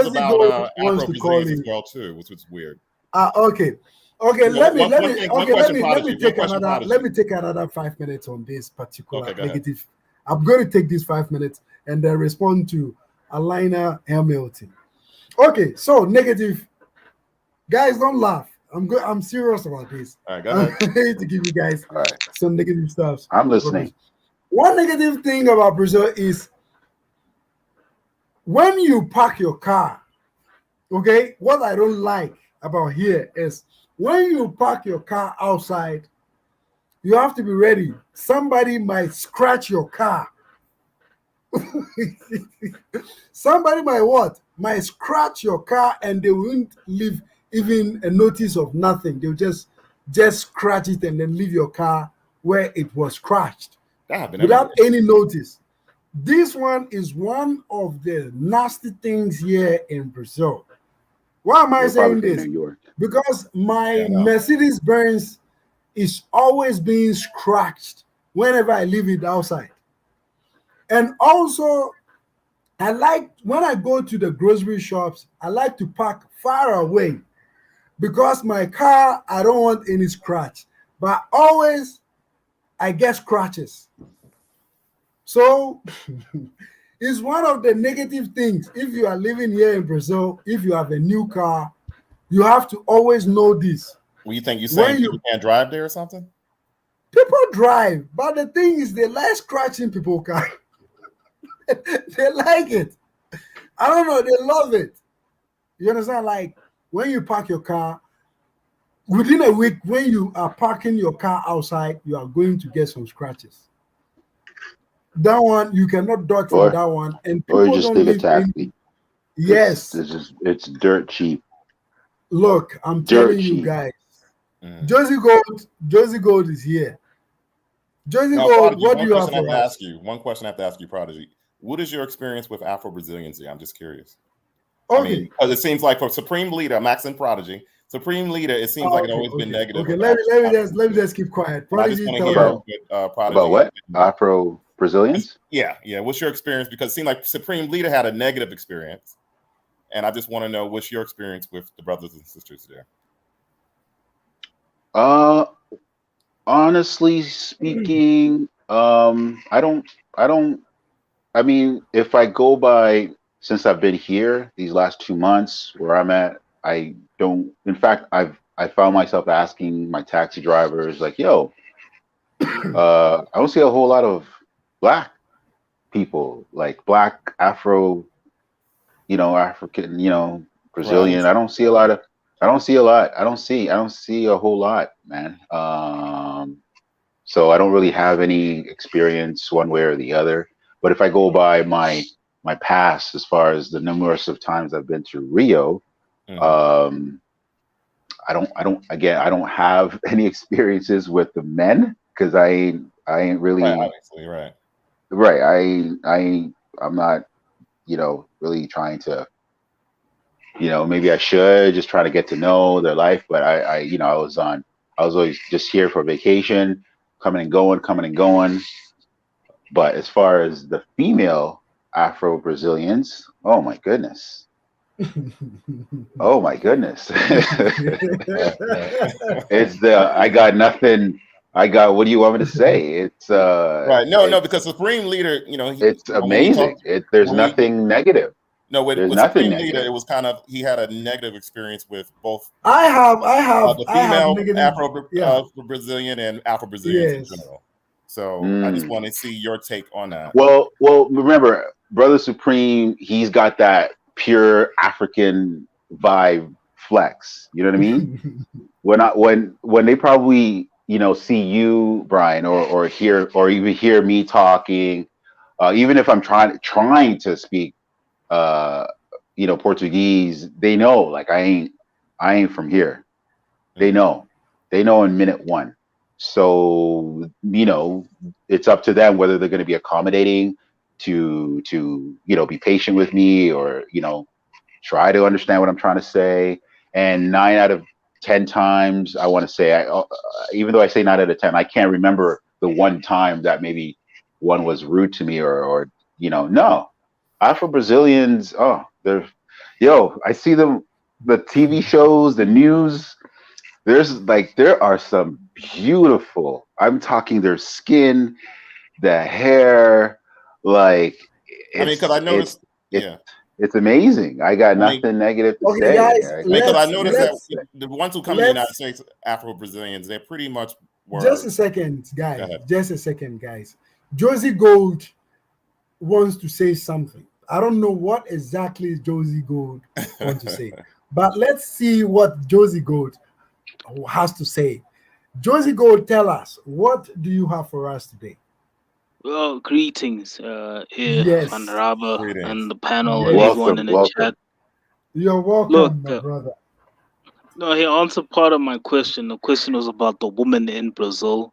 about wants to call Afro-Brazilians in as well too, which was weird. Okay. Let me take another 5 minutes on this particular negative. I'm going to take these 5 minutes and then respond to Alina Hamilton. Okay, so negative. Guys, don't laugh. I'm serious about this. All right, go ahead. I hate to give you guys some negative stuff. I'm listening. One negative thing about Brazil is when you park your car. Okay, what I don't like about here is when you park your car outside, you have to be ready. Somebody might scratch your car. Somebody might scratch your car, and they won't leave even a notice of nothing. They'll just scratch it and then leave your car where it was scratched without any notice. This one is one of the nasty things here in Brazil. Why am I saying this? Because my Mercedes-Benz is always being scratched whenever I leave it outside. And also, I like, when I go to the grocery shops, I like to park far away because my car, I don't want any scratch. But always, I get scratches. So, it's one of the negative things. If you are living here in Brazil, if you have a new car, you have to always know this. Well, you think you're saying you can't drive there or something? People drive, but the thing is, they like scratching people's car. They like it. I don't know. They love it. You understand? Like when you park your car, within a week, when you are parking your car outside, you are going to get some scratches. That one, you cannot dodge from that one. And people or just leave a taxi. Yes. It's dirt cheap. Look, I'm telling you guys. Josie Gold is here. Josie Gold, Prodigy, what do you have for us? One question I have to ask you, Prodigy. What is your experience with Afro-Brazilians here? I'm just curious. Okay. I mean, because it seems like for Supreme Leader, I'm asking Prodigy, Supreme Leader, it seems like it's always been negative. Okay, about let me just keep quiet. I just Prodigy, want to tell hear me. what Prodigy. About what? Afro-Brazilians? Yeah. What's your experience? Because it seemed like Supreme Leader had a negative experience, and I just want to know what's your experience with the brothers and sisters there. Honestly speaking, I mean, if I go by since I've been here these last 2 months where I'm at, I don't. In fact, I found myself asking my taxi drivers like, "Yo, I don't see a whole lot of black people, like black Afro, African, Brazilian. Right. I don't see a lot of. I don't see a lot. I don't see a whole lot, man. So I don't really have any experience one way or the other. But if I go by my past, as far as the numerous of times I've been to Rio, Mhm. I don't have any experiences with the men because I ain't really Right, obviously, right. right. I'm not, really trying to, maybe I should just try to get to know their life, but I was always just here for vacation, coming and going. But as far as the female Afro-Brazilians, oh my goodness. Oh my goodness. It's I got nothing. What do you want me to say? It's Right. No, because Supreme Leader, it's when we amazing. talked, There's when we nothing negative. no with, There's with nothing Supreme Leader, negative. it was kind of he had a negative experience with both I have the female negative. Yeah. Brazilian and Afro-Brazilians in Yes. general. So I just Mm. want to see your take on that. Well, remember, Brother Supreme, he's got that pure African vibe flex. You know what I mean? When they probably see you, Brian, or hear or even hear me talking, even if I'm trying to speak Portuguese, they know like I ain't from here. They know in minute one. So it's up to them whether they're going to be accommodating to be patient with me, or try to understand what I'm trying to say. And 9 out of 10 times, I want to say, even though I say 9 out of 10, I can't remember the one time that maybe one was rude to me, or no. Afro-Brazilians, oh, I see them, the TV shows, the news. There are some beautiful. I'm talking their skin, the hair, like I mean, because I it's noticed, it's yeah. it's amazing. I got I mean, nothing negative to Okay, say. guys, I mean, because I noticed that let's the ones who come to the United let's States, Afro-Brazilians, they pretty much just were. a second, Go guys. ahead. Just a second, guys. Josie Gold wants to say something. I don't know what exactly Josie Gold wants to say, but let's see what Josie Gold has to say. Josie Gold, tell us, what do you have for us today? Well, greetings, here, Yes, Vanraba, and Greetings. the panel, and yes, everyone Welcome, in the welcome. chat. you're Look, welcome, my brother. no, he answered part of my question. The question was about the woman in Brazil,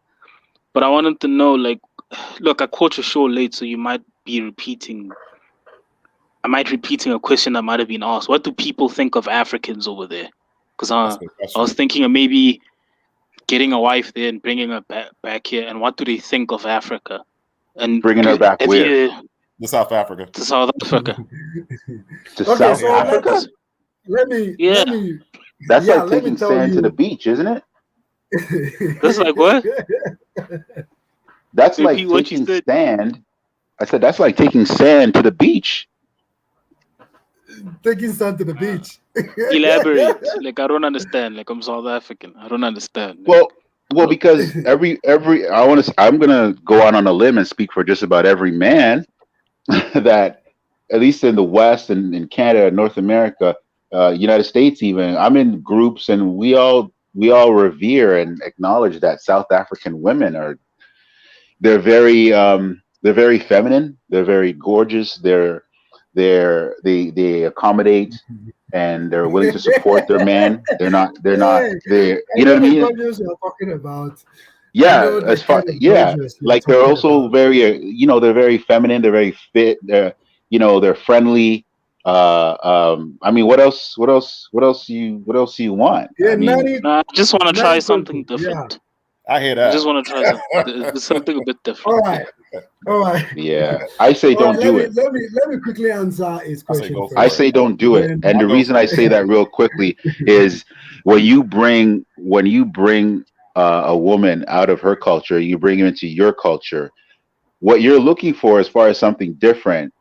but I wanted to know, like, look, I caught your show late, so you might be repeating. I might repeating a question that might have been asked. What do people think of Africans over there? Because That's a I good was question. thinking of maybe getting a wife there and bringing her back here. And what do they think of Africa? And Bringing her back have where? you The South Africa. to South Africa? To Okay, South so Africa? let me Yeah, That's like let me taking tell sand to the you. beach, isn't it? that's like what? That's like Repeat what you taking said. sand. I said that's like taking sand to the beach. Taking sand to the beach. Elaborate. Like I don't understand. Like I'm South African. I don't understand. Like, Well, because I'm gonna go out on a limb and speak for just about every man that, at least in the West and in Canada, North America, United States, even I'm in groups, and we all revere and acknowledge that South African women they're very feminine, they're very gorgeous, they accommodate, and they're willing to support their man. Hey, They I you know know what I the mean? gorgeous you're talking about. I Yeah, know the as far kind of yeah, gorgeous you're like they're talking also about. very they're very feminine, they're very fit, they're friendly, I mean, what else? What else? What else do you want? Yeah, I mean, Nah, I just want to try something Yeah. different. I hear I that. just want to try something a bit different. All right. All right. yeah, I say All don't right, do it. let me quickly answer his question go first. for I it. say don't do it. Then- And the I'll go reason for I it. say that real quickly is when you bring a woman out of her culture, you bring her into your culture. What you're looking for, as far as something different,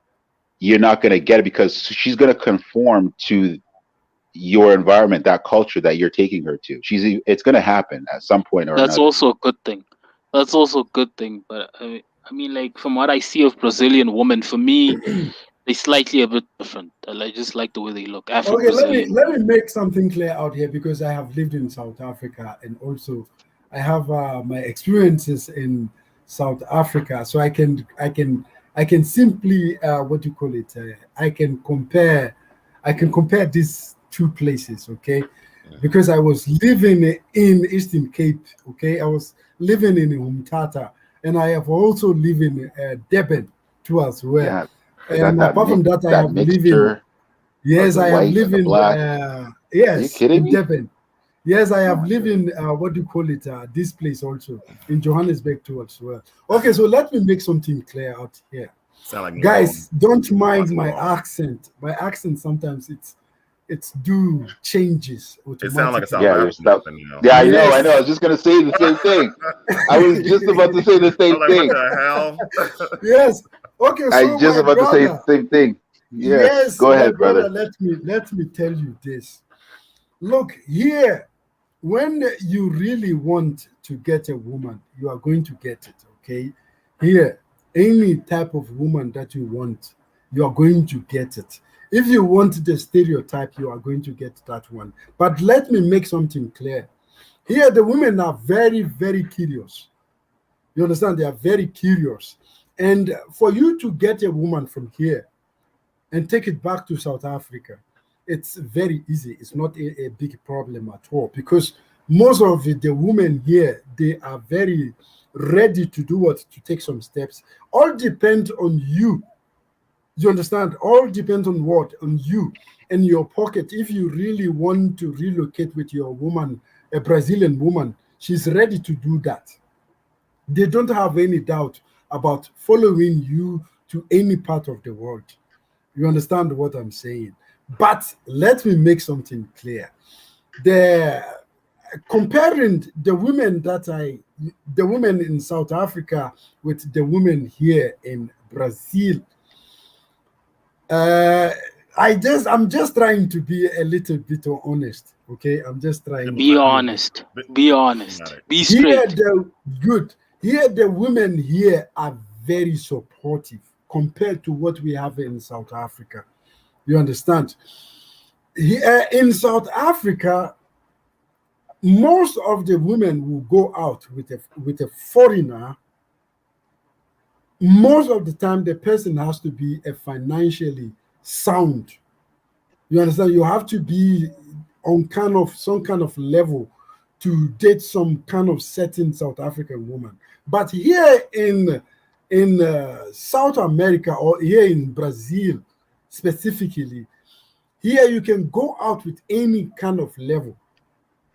you're not going to get it because she's going to conform to your environment, that culture that you're taking her to. It's going to happen at some point or That's another. also a good thing. That's also a good thing. But I mean, like from what I see of Brazilian women, for me, they slightly a bit different. I just like the way they look. Okay, Afro-Brazilian. let me make something clear out here because I have lived in South Africa and also I have my experiences in South Africa, so I can simply what do you call it? I can compare these two places, okay? Because I was living in Eastern Cape, okay? I was living in Umtata, and I have also lived in Durban too as well. Yeah, they got And apart from that, I that have lived in mixture of yes, the I have white and lived the in black. Are you yes kidding in me? Durban. Yes, I Oh have my lived goodness. in what do you call it? This place also in Johannesburg too as well. Okay, so let me make something clear out here, Sound like New guys. Don't mind Orleans. my accent. My accent sometimes it's do changes It sounds like a automatically. South Yeah, your African stuff. accent, you know. Yeah, I know. I Yes. was just gonna say the same thing. I was just about to say the I same was like, what thing. the hell? Yes. Okay, I so just my about to say the brother. same thing. Yes, Yes, go my ahead, brother. brother. Let me tell you this. Look here. When you really want to get a woman, you are going to get it, okay? Here, any type of woman that you want, you are going to get it. If you want the stereotype, you are going to get that one. But let me make something clear. Here, the women are very, very curious. You understand? They are very curious. And for you to get a woman from here and take it back to South Africa, it's very easy. It's not a big problem at all because most of the women here, they are very ready to do what? To take some steps. All depends on you. You understand? All depends on what? On you and your pocket. If you really want to relocate with your woman, a Brazilian woman, she's ready to do that. They don't have any doubt about following you to any part of the world. You understand what I'm saying? But let me make something clear. The comparing the women in South Africa with the women here in Brazil, uh, I'm just trying to be a little bit honest. Okay, I'm just trying to Be Diplomatic. be honest. Be honest. Diplomatic. Be here straight. the women here are very supportive compared to what we have in South Africa. You understand? Here in South Africa, most of the women will go out with a foreigner. Most of the time, the person has to be a financially sound. You understand? You have to be on some kind of level to date some kind of certain South African woman. But here in South America or here in Brazil specifically, here you can go out with any kind of level.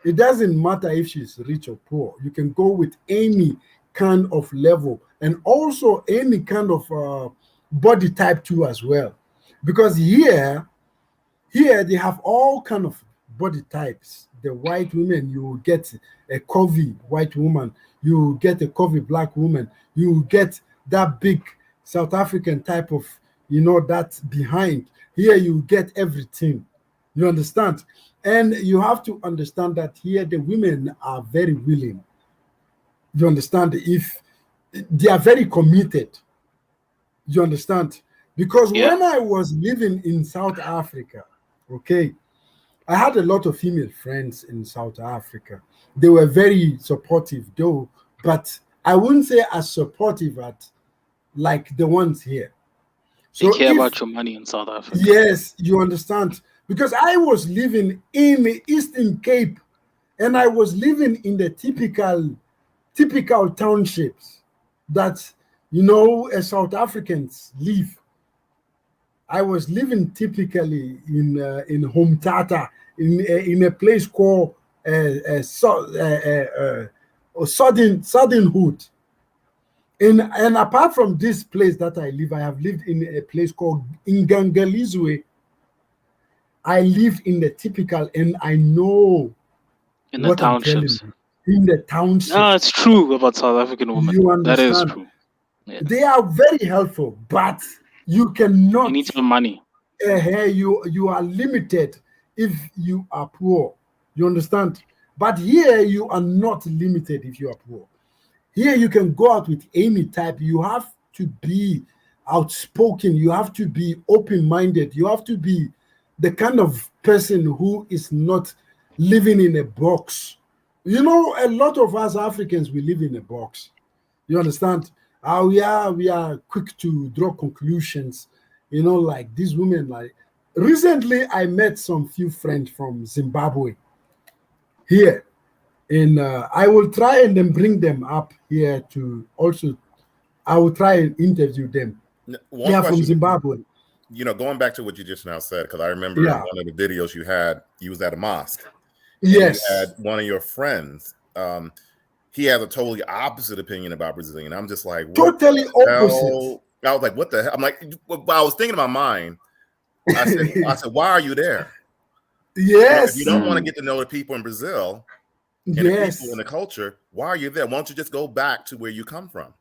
It doesn't matter if she's rich or poor. You can go with any kind of level and also any kind of body type too as well. Because here they have all kind of body types. The white women, you will get a curvy white woman. You will get a curvy black woman. You will get that big South African type of, that behind. Here you get everything. You understand? And you have to understand that here the women are very willing. You understand? If they are very committed. You understand? Because Yeah. when I was living in South Africa, okay, I had a lot of female friends in South Africa. They were very supportive though, but I wouldn't say as supportive as like the ones here. They So care if about your money in South Africa. yes, you understand, because I was living in the Eastern Cape and I was living in the typical townships that a South Africans live. I was living typically in Homtata, in a place called Southern Hood. And apart from this place that I live, I have lived in a place called Ingangalizwe. I lived in the typical, and I know In the what I'm telling townships. you. In the township, No, it's true about South African women. you That is understand. true. Yeah. They are very helpful, but you cannot. You need some money. You are limited if you are poor. You understand? But here you are not limited if you are poor. Here you can go out with any type. You have to be outspoken. You have to be open-minded. You have to be the kind of person who is not living in a box. You know, a lot of us Africans, we live in a box. You understand? We are quick to draw conclusions. You know, like these women. Like recently, I met some few friends from Zimbabwe here. And I will try and then bring them up here to also. I will try and interview them. One From question, Zimbabwe. you know, going back to what you just now said, because I remember in one of the videos you was at a mosque. Yes. And you had one of your friends. He has a totally opposite opinion about Brazilian. I'm just like, what totally the hell? opposite. I was like, what the hell? I'm like, I was thinking in my mind. I said, why are you there? Yes. If you don't want to get to know the people in Brazil and the people in the culture, why are you there? Why don't you just go back to where you come from?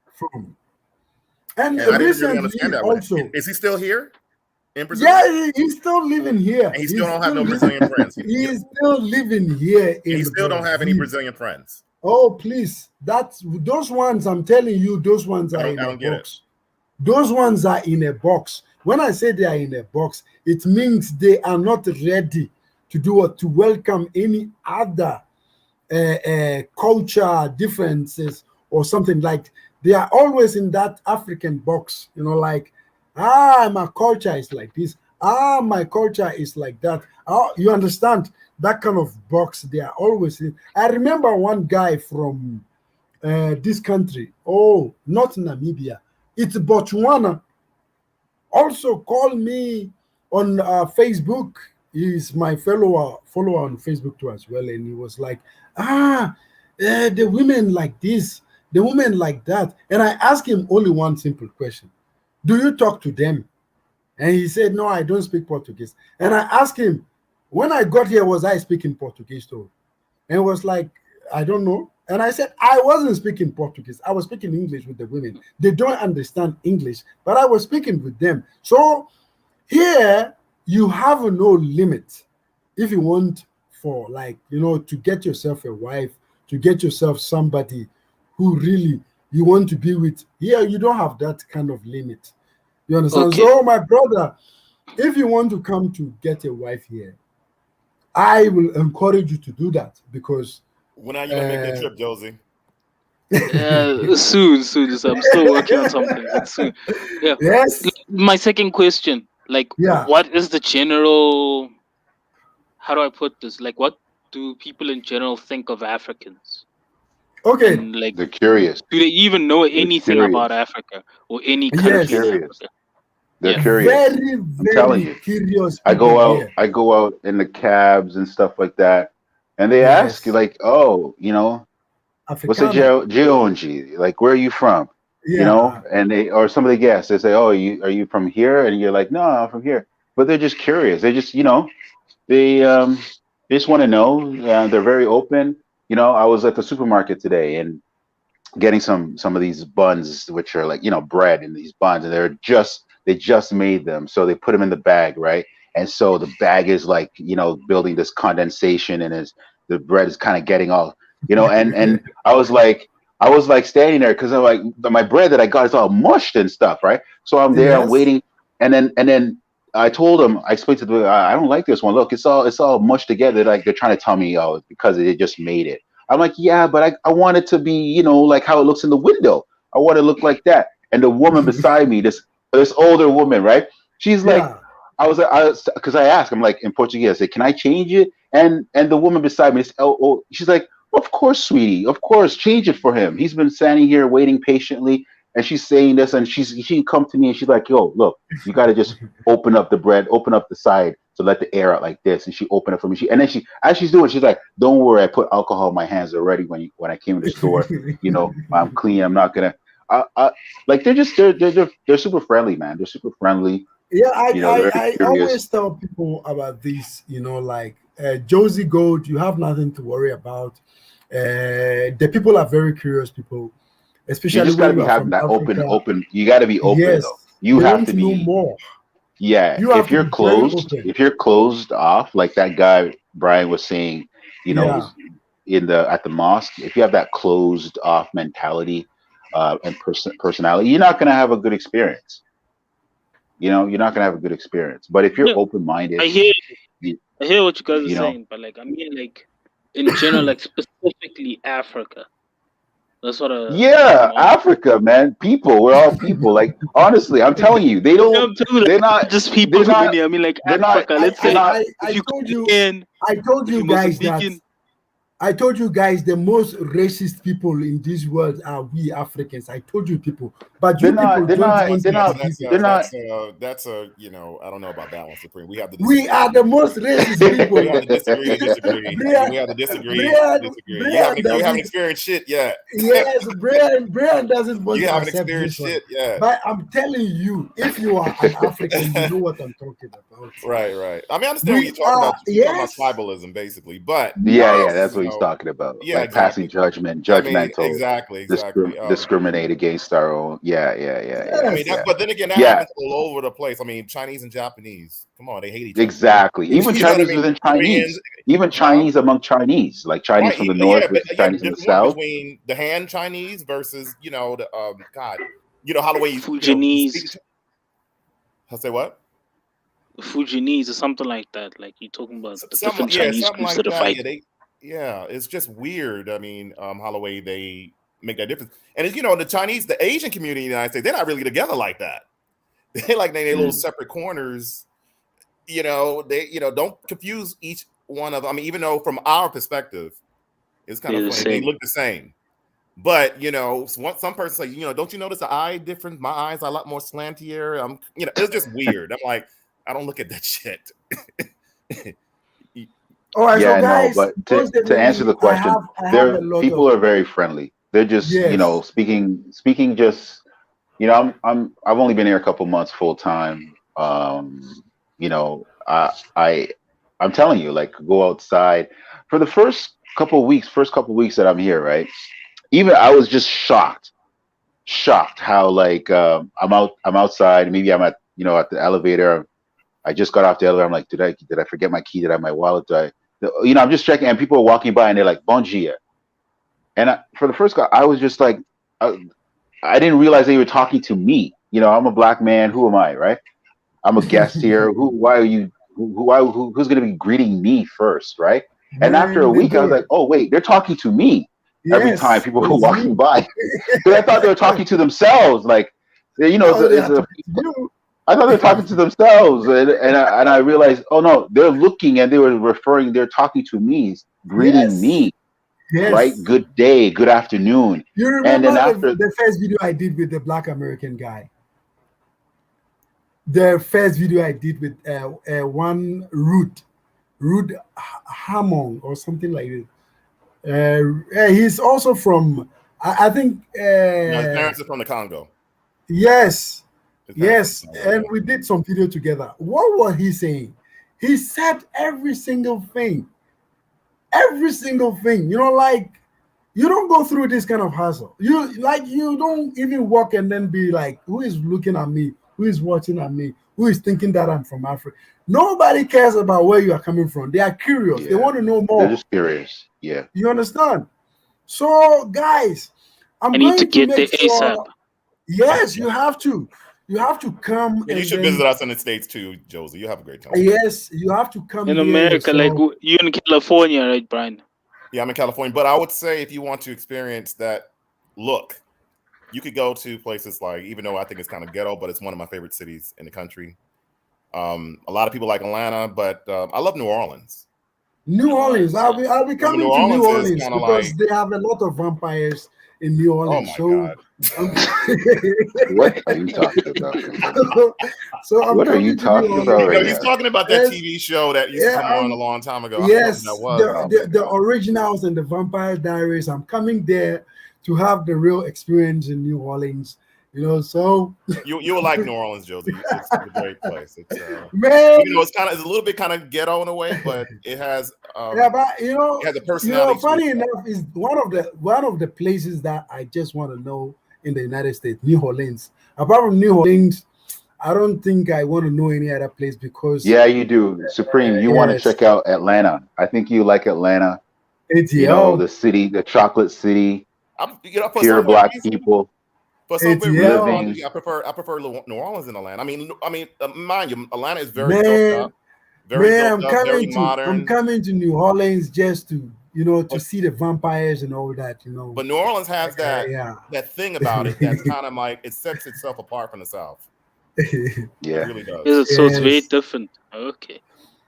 And I didn't recently really understand that. also, is he still here in Brazil? Yeah, he's still living here. And he still don't have no Brazilian friends. He's still living here. He still don't have any Brazilian friends. Oh, please. Those ones, I'm telling you, those ones are in a box. Those ones are in a box. When I say they are in a box, it means they are not ready to do what, to welcome any other culture differences or something. Like they are always in that African box, you know, like, my culture is like this. My culture is like that. You understand? That kind of box they are always in. I remember one guy from this country. Oh, not Namibia. It's Botswana. Also called me on Facebook. He's my follower on Facebook too as well. And he was like, the women like this, the women like that. And I asked him only one simple question. Do you talk to them? And he said, no, I don't speak Portuguese. And I asked him, when I got here, was I speaking Portuguese too? And he was like, I don't know. And I said, I wasn't speaking Portuguese. I was speaking English with the women. They don't understand English, but I was speaking with them. So here you have no limit. If you want for, like, you know, to get yourself a wife, to get yourself somebody who really you want to be with, here you don't have that kind of limit. You understand? Okay. So my brother, if you want to come to get a wife here, I will encourage you to do that, because when are you gonna make that trip, Josie? Soon. I'm still working on something. But soon. Yeah. Yes. My second question, like, what is the general? How do I put this? Like, what do people in general think of Africans? Okay. And, like, they're curious. Do they even know anything about Africa or any country in Africa? They're curious. Very, I'm telling you. Curious. I go out in the cabs and stuff like that, and they ask you, like, oh, you know, what's the geology? Like, where are you from? You know, and or some of the guests, they say, oh, are you from here? And you're like, no, I'm from here. But they're just curious. They just, you know, they just want to know. They're very open. You know, I was at the supermarket today and getting some of these buns, which are like, you know, bread in these buns, and they just made them, so they put them in the bag, right? And so the bag is like, you know, building this condensation, and the bread is kind of getting all, you know, and I was like standing there because I'm like, my bread that I got is all mushed and stuff, right? So I'm there, I'm waiting, and then I told them, I explained to them, I don't like this one. Look, it's all mushed together. Like, they're trying to tell me, oh, because they just made it. I'm like, yeah, but I want it to be, you know, like how it looks in the window. I want it to look like that. And the woman beside me, this older woman, right? She's like, because I asked, I'm like, in Portuguese, I said, can I change it? And the woman beside me, she's like, of course, sweetie, of course, change it for him. He's been standing here waiting patiently. and she's saying this, and she come to me and she's like, yo, look, you got to just open up the bread, open up the side to let the air out like this. And she opened it for me. And then as she's doing it, she's like, don't worry, I put alcohol in my hands already when I came to the store. You know, I'm clean. I'm not gonna. Like they're super friendly, man. They're super friendly. Yeah, I always tell people about this. You know, like Josie Gold, you have nothing to worry about. The people are very curious people, especially you just got to when be you are having from that Africa. open. You got to be open Yes, though. You they have want to know be more. Yeah, You have if to you're be very closed, open. if you're closed off, like that guy Brian was saying, you know, at the mosque, if you have that closed off mentality and personality, you're not gonna have a good experience. You know, you're not gonna have a good experience. But if you're Yeah, open minded, I hear you, I hear what you guys are you know, saying, but like I mean like in general, like specifically Africa. That's what yeah, I'm on. Africa, man, people, we're all people. Like honestly, I'm telling you, they Yeah, don't, I'm telling you, they're like, not, not just people they're from not, India. I mean like they're not, Africa. Let's they're say not. if you told Korean, I told if you you guys that Mozambican, I told you guys the most racist people in this world are we Africans. I told you people, but you people They're don't not, want they're to not, believe it. they're not. that's a you know, I don't know about that one, Supreme. We have to We disagree. are the most racist people. We have to disagree to disagree. Brian, We have to disagree Brian, to disagree. Brian You haven't doesn't. experienced shit yet. Yes, Brian doesn't want You to haven't accept experienced this one. shit yet. But I'm telling you, if you are an African, you know what I'm talking about. Right. I mean, I understand what We you're talking are, about. You're talking yes, about tribalism, basically. But Yeah, that's you what he's know, talking about. yeah, Like passing exactly. judgment, I mean, judgmental, exactly. discriminate against our own. Yeah. I mean, yes. but then again, that Yeah, happens all over the place. I mean, Chinese and Japanese, come on, they hate each other. exactly. Even You know what I Chinese mean? within Koreans, Chinese, even huh? Chinese among Chinese, like Chinese Right? from the Yeah, north but versus yeah, Chinese from the different one south. between the Han Chinese versus the God, how the way Fujianese, I'll say what? Fujianese or something like that. Like you're talking about the Something, different Chinese something groups like that are that. fighting. It's just weird. I mean, how the way they make that difference, and it's, the Chinese, the Asian community in the United States, they're not really together like that. They like they little separate corners. They don't confuse each one of them. I mean, even though from our perspective, it's kind of They're the funny. They same. look the same. But some person say, don't you notice the eye difference? My eyes are a lot more slantier. It's just weird. I'm like, I don't look at that shit. All right, Yeah, so no, guys, but most to answer definitely, the question, I have a lot people of are very friendly. They're just, yes. speaking just, I've only been here a couple months full time. You know, I'm telling you, like, go outside for the first couple of weeks that I'm here, right? Even I was just shocked how like I'm outside. Maybe I'm at the elevator. I just got off the elevator. I'm like, did I forget my key? Did I have my wallet? I'm just checking, and people are walking by and they're like, "Bon dia," and for the first guy, I was just like, I didn't realize they were talking to me. I'm a black man. Who am I, right? I'm a guest here. Why are you? Who's going to be greeting me first, right? And after a Man, they week, I was don't. like, oh wait, they're talking to me every time Yes, people were it's walking you. by. Because I thought they were talking to themselves. Like, No, they are talking to you. I thought they were talking to themselves, and I realized, oh no, they're looking and they're talking to me, greeting Yes, me, right? yes. Good day, good afternoon. You And then remember after, the first video I did with the Black American guy? The first video I did with one Rude Hammond or something like this. He's also from, I think. No, his parents are from the Congo. Yes, Yes, and we did some video together. What was he saying? He said every single thing. Like, you don't go through this kind of hassle. You don't even walk and then be like, who is looking at me? Who is watching at me? Who is thinking that I'm from Africa? Nobody cares about where you are coming from. They are curious. yeah, They want to know more. they're just curious. Yeah. You understand? So, guys, I'm I need going to get make the sure. ASAP. Yes, you have to. You have to come. You should visit us in the States too, Josie. You have a great time. Yes, you have to come In here America, like yourself. you in California, right, Brian? Yeah, I'm in California, but I would say if you want to experience that look, you could go to places like, even though I think it's kind of ghetto, but it's one of my favorite cities in the country. A lot of people like Atlanta, but I love New Orleans. New Orleans. I'll be coming to New Orleans because they have a lot of vampires in New Orleans. Oh my God. What are you talking about? So I'm What are you coming to talking New about Orleans. right He's now? talking about that TV show that used to come on a long time ago. I Yes, forgot what that was. the originals and the Vampire Diaries. I'm coming there to have the real experience in New Orleans. So You will like New Orleans, Josie. It's a great place. It's man, it's a little bit kind of ghetto in a way, but it has yeah, but it has a personality. funny enough, is one of the places that I just want to know in the United States, New Orleans. Apart from New Orleans, I don't think I want to know any other place because Yeah, you do. Supreme, you want to yes, check out Atlanta. I think you like Atlanta. ATL, The city, the chocolate city, For pure some weird black reason, people ATL, I prefer New Orleans than Atlanta. I mean, mind you, Atlanta is very man. very Man, doped up, very I'm modern. coming to New Orleans just to to see the vampires and all that. But New Orleans has Yeah. that thing about it that's kind of like it sets itself apart from the South. It Yeah. really does. Is it? So it's very Yes. different. Okay,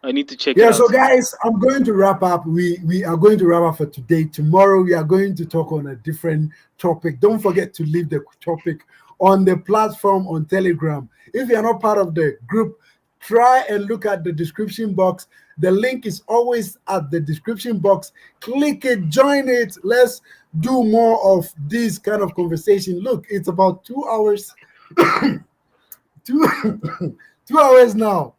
I need to check it Yeah, out. so guys, I'm going to wrap up. We are going to wrap up for today. Tomorrow we are going to talk on a different topic. Don't forget to leave the topic on the platform on Telegram. If you are not part of the group, try and look at the description box. The link is always at the description box. Click it, join it. Let's do more of this kind of conversation. Look, it's about 2 hours. 2 hours now.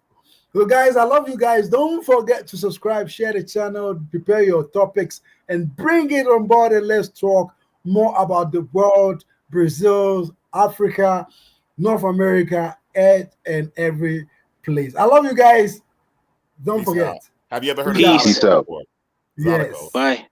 So guys, I love you guys. Don't forget to subscribe, share the channel, prepare your topics, and bring it on board, and let's talk more about the world, Brazil, Africa, North America, and every place. I love you guys. Don't Peace forget. out. Have you ever heard Peace of Zydeco out. before? Yes. Zydeco. Bye.